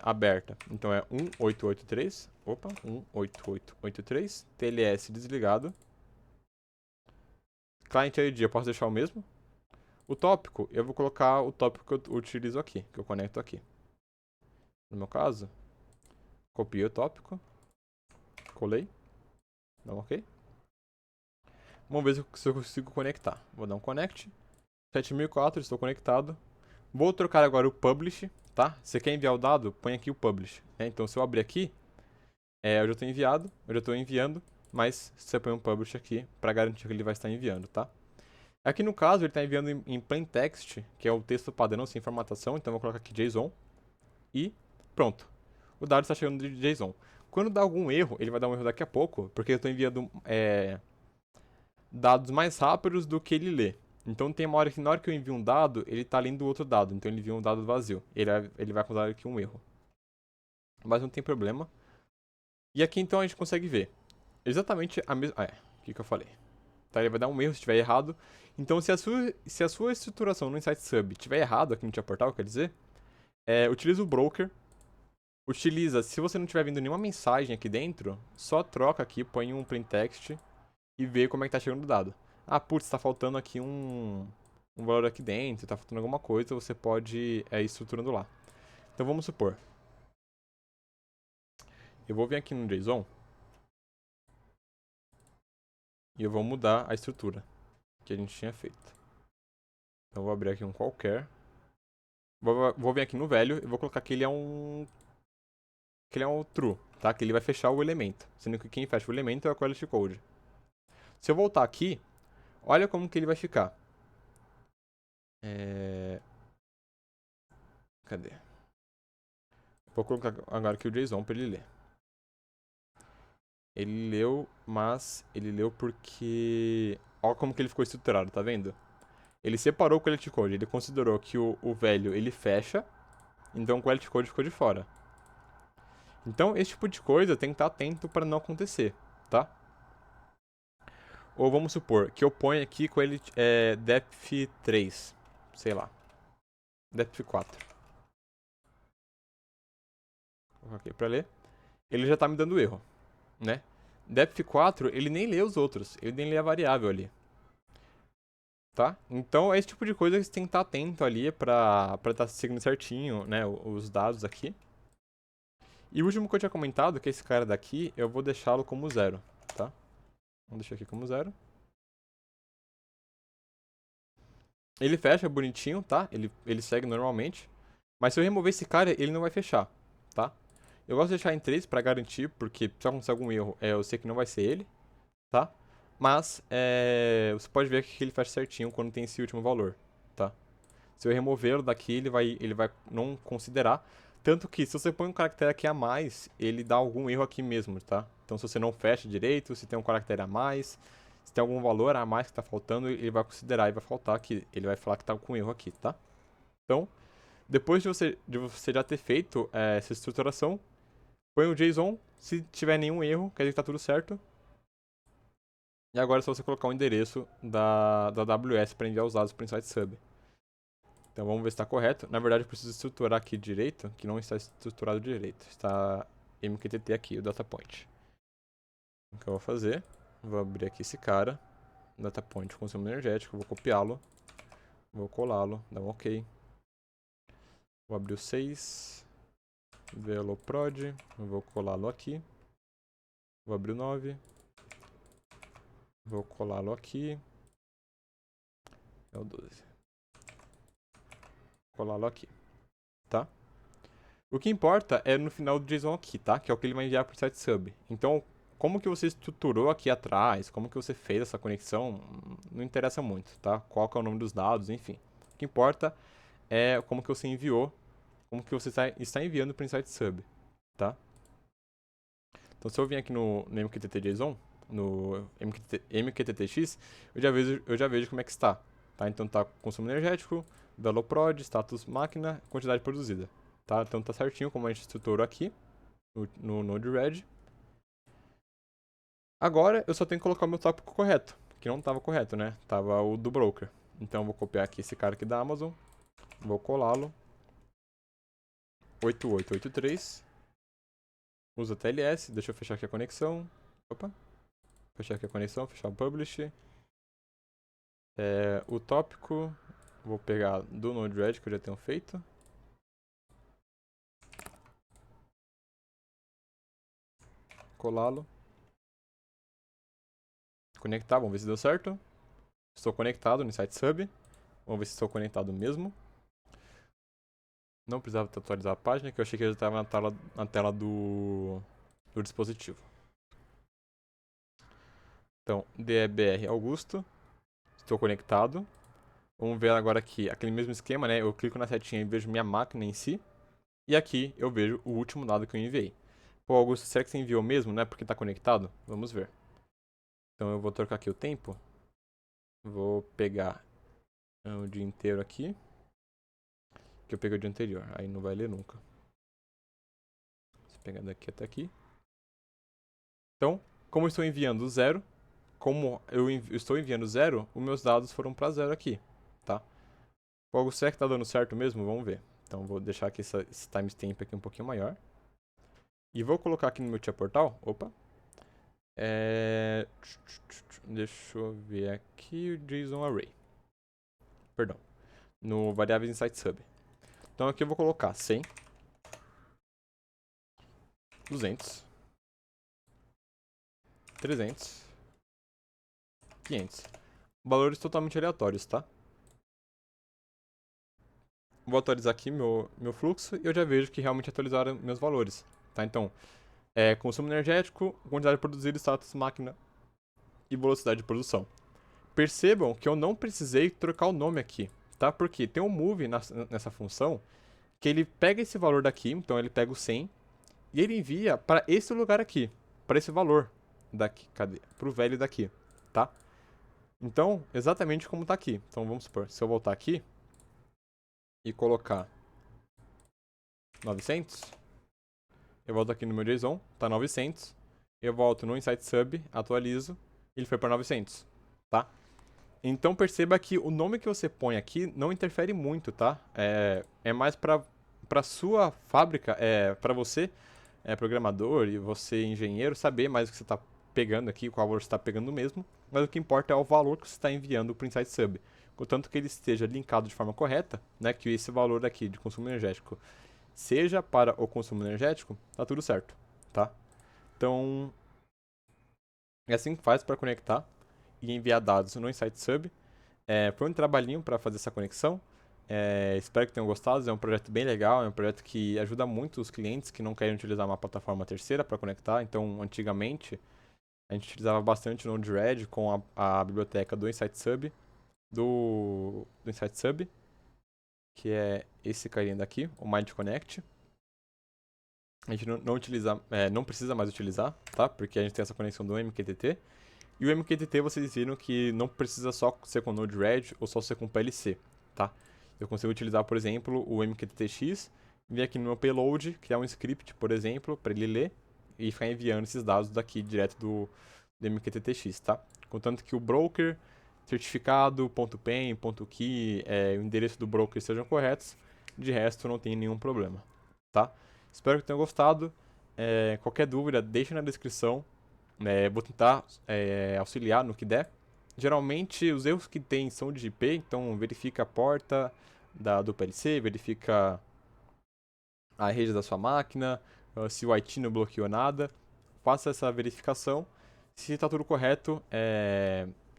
aberta, então é 1883. Opa, 18883. TLS desligado. Client ID eu posso deixar o mesmo. O tópico, eu vou colocar o tópico que eu utilizo aqui, que eu conecto aqui. No meu caso, copiei o tópico. Colei. Dá um OK. Vamos ver se eu consigo conectar. Vou dar um connect. 7004, estou conectado. Vou trocar agora o publish, tá? Se você quer enviar o dado, põe aqui o publish. Então, se eu abrir aqui, eu já estou enviando, mas você põe um publish aqui para garantir que ele vai estar enviando, tá? Aqui no caso, ele está enviando em plain text, que é o texto padrão sem formatação, então eu vou colocar aqui JSON e pronto. O dado está chegando de JSON. Quando dá algum erro, ele vai dar um erro daqui a pouco, porque eu estou enviando dados mais rápidos do que ele lê. Então tem uma hora que na hora que eu envio um dado, ele está lendo o outro dado, então ele envia um dado vazio. Ele vai causar aqui um erro. Mas não tem problema. E aqui então a gente consegue ver exatamente a mesma... o que eu falei? Tá, ele vai dar um erro se estiver errado. Então se a sua estruturação no Insight Sub estiver errado aqui no Tia Portal, quer dizer, utiliza o broker. Se você não estiver vendo nenhuma mensagem aqui dentro, só troca aqui, põe um plain text e vê como é que tá chegando o dado. Ah, putz, tá faltando aqui um valor aqui dentro, tá faltando alguma coisa, você pode ir estruturando lá. Então vamos supor. Eu vou vir aqui no JSON e eu vou mudar a estrutura que a gente tinha feito. Então eu vou abrir aqui um qualquer. Vou vir aqui no velho e vou colocar que ele é um true, tá? Que ele vai fechar o elemento. Sendo que quem fecha o elemento é a quality code. Se eu voltar aqui, olha como que ele vai ficar. Cadê? Vou colocar agora aqui o JSON para ele ler. Ele leu, mas ele leu porque... Olha como que ele ficou estruturado, tá vendo? Ele separou o quality code, ele considerou que o velho ele fecha, então o quality code ficou de fora. Então esse tipo de coisa tem que estar atento para não acontecer, tá? Ou vamos supor que eu ponho aqui com ele depth 3, sei lá, depth 4. Vou colocar aqui para ler. Ele já tá me dando erro, né? Depth 4, ele nem lê os outros, ele nem lê a variável ali. Tá? Então é esse tipo de coisa que você tem que estar atento ali pra estar seguindo certinho, né, os dados aqui. E o último que eu tinha comentado, que é esse cara daqui, eu vou deixá-lo como 0, tá? Vamos deixar aqui como 0. Ele fecha bonitinho, tá? Ele segue normalmente. Mas se eu remover esse cara, ele não vai fechar, tá? Eu gosto de deixar em 3 para garantir, porque se acontecer algum erro, eu sei que não vai ser ele, tá? Mas você pode ver que ele fecha certinho quando tem esse último valor, tá? Se eu removê-lo daqui, ele vai não considerar. Tanto que se você põe um caractere aqui a mais, ele dá algum erro aqui mesmo, tá? Então se você não fecha direito, se tem um caractere a mais, se tem algum valor a mais que está faltando, ele vai considerar e vai faltar aqui. Ele vai falar que está com erro aqui, tá? Então, depois de você já ter feito essa estruturação, põe o JSON. Se tiver nenhum erro, quer dizer que está tudo certo. E agora é só você colocar o endereço da AWS para enviar os dados para o Insight Sub. Então vamos ver se está correto. Na verdade, eu preciso estruturar aqui direito, que não está estruturado direito. Está MQTT aqui, o data point. O que eu vou fazer? Vou abrir aqui esse cara, data point consumo energético, vou copiá-lo, vou colá-lo, dar um OK. Vou abrir o 6, veloprod, vou colá-lo aqui. Vou abrir o 9, vou colá-lo aqui. É o 12. Colá-lo aqui, tá? O que importa é no final do JSON aqui, tá? Que é o que ele vai enviar para o site sub. Então, como que você estruturou aqui atrás, como que você fez essa conexão, não interessa muito, tá? Qual que é o nome dos dados, enfim. O que importa é como que você enviou, como que você está enviando para o Insight Sub, tá? Então, se eu vim aqui no MQTT.json, no MQTT.x, eu já vejo como é que está, tá? Então, tá consumo energético, veloprod, status máquina, quantidade produzida, tá? Então, tá certinho como a gente estruturou aqui no Node-RED. Agora, eu só tenho que colocar o meu tópico correto, que não estava correto, né? Tava o do broker. Então, eu vou copiar aqui esse cara aqui da Amazon, vou colá-lo. 8883. Usa TLS, deixa eu fechar aqui a conexão. Opa. Fechar aqui a conexão, fechar o publish. O tópico, vou pegar do Node-RED que eu já tenho feito. Colá-lo. Conectar, vamos ver se deu certo. Estou conectado no Insight Sub. Vamos ver se estou conectado mesmo. Não precisava atualizar a página, que eu achei que já estava na tela do dispositivo. Então, DEBR Augusto. Estou conectado. Vamos ver agora aqui, aquele mesmo esquema, né? Eu clico na setinha e vejo minha máquina em si. E aqui eu vejo o último dado que eu enviei. Pô, Augusto, será que você enviou mesmo, né? Porque está conectado? Vamos ver. Então eu vou trocar aqui o tempo. Vou pegar o dia inteiro aqui. Que eu peguei o dia anterior. Aí não vai ler nunca. Vou pegar daqui até aqui. Então, como eu estou enviando zero, como eu estou enviando zero, os meus dados foram para zero aqui, tá? O Augusto, será que está dando certo mesmo? Vamos ver. Então vou deixar aqui esse timestamp aqui um pouquinho maior. E vou colocar aqui no meu tia portal. Opa. Deixa eu ver aqui o JSON Array. Perdão. No variáveis Insight Sub. Então aqui eu vou colocar 100, 200, 300, 500. Valores totalmente aleatórios, tá? Vou atualizar aqui meu fluxo e eu já vejo que realmente atualizaram meus valores, tá? Então, consumo energético, quantidade produzida, status máquina e velocidade de produção. Percebam que eu não precisei trocar o nome aqui, tá? Porque tem um move nessa função que ele pega esse valor daqui, então ele pega o 100 e ele envia para esse lugar aqui, para esse valor daqui, cadê? Para o velho daqui, tá? Então, exatamente como tá aqui. Então vamos supor, se eu voltar aqui e colocar 900, eu volto aqui no meu JSON, tá 900, eu volto no Insight Sub, atualizo, e ele foi para 900, tá? Então perceba que o nome que você põe aqui não interfere muito, tá? É mais para sua fábrica, para você, programador e você engenheiro, saber mais o que você está pegando aqui, qual valor você está pegando mesmo, mas o que importa é o valor que você está enviando para o Insight Sub. Contanto que ele esteja linkado de forma correta, né, que esse valor aqui de consumo energético seja para o consumo energético, tá tudo certo, tá? Então, é assim que faz para conectar e enviar dados no Insight Sub. Foi um trabalhinho para fazer essa conexão. Espero que tenham gostado. É um projeto bem legal, é um projeto que ajuda muito os clientes que não querem utilizar uma plataforma terceira para conectar. Então, antigamente, a gente utilizava bastante o Node-RED com a biblioteca do InsightSub, do InsightSub, que é esse carinha daqui, o MindConnect. A gente não precisa mais utilizar, tá? Porque a gente tem essa conexão do MQTT. E o MQTT vocês viram que não precisa só ser com Node-RED ou só ser com PLC, tá? Eu consigo utilizar, por exemplo, o MQTT-X, vir aqui no meu payload, criar um script, por exemplo, para ele ler e ficar enviando esses dados daqui direto do MQTT-X, tá? Contanto que o broker, certificado, .pen, .key, o endereço do broker sejam corretos, de resto não tem nenhum problema, tá? Espero que tenham gostado. Qualquer dúvida, deixa na descrição. Vou tentar auxiliar no que der. Geralmente os erros que tem são de IP, então verifica a porta do PLC, verifica a rede da sua máquina, se o IT não bloqueou nada. Faça essa verificação. Se está tudo correto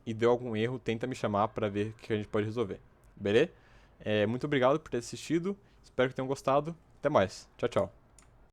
e deu algum erro, tenta me chamar para ver o que a gente pode resolver. Beleza? Muito obrigado por ter assistido. Espero que tenham gostado. Até mais. Tchau, tchau.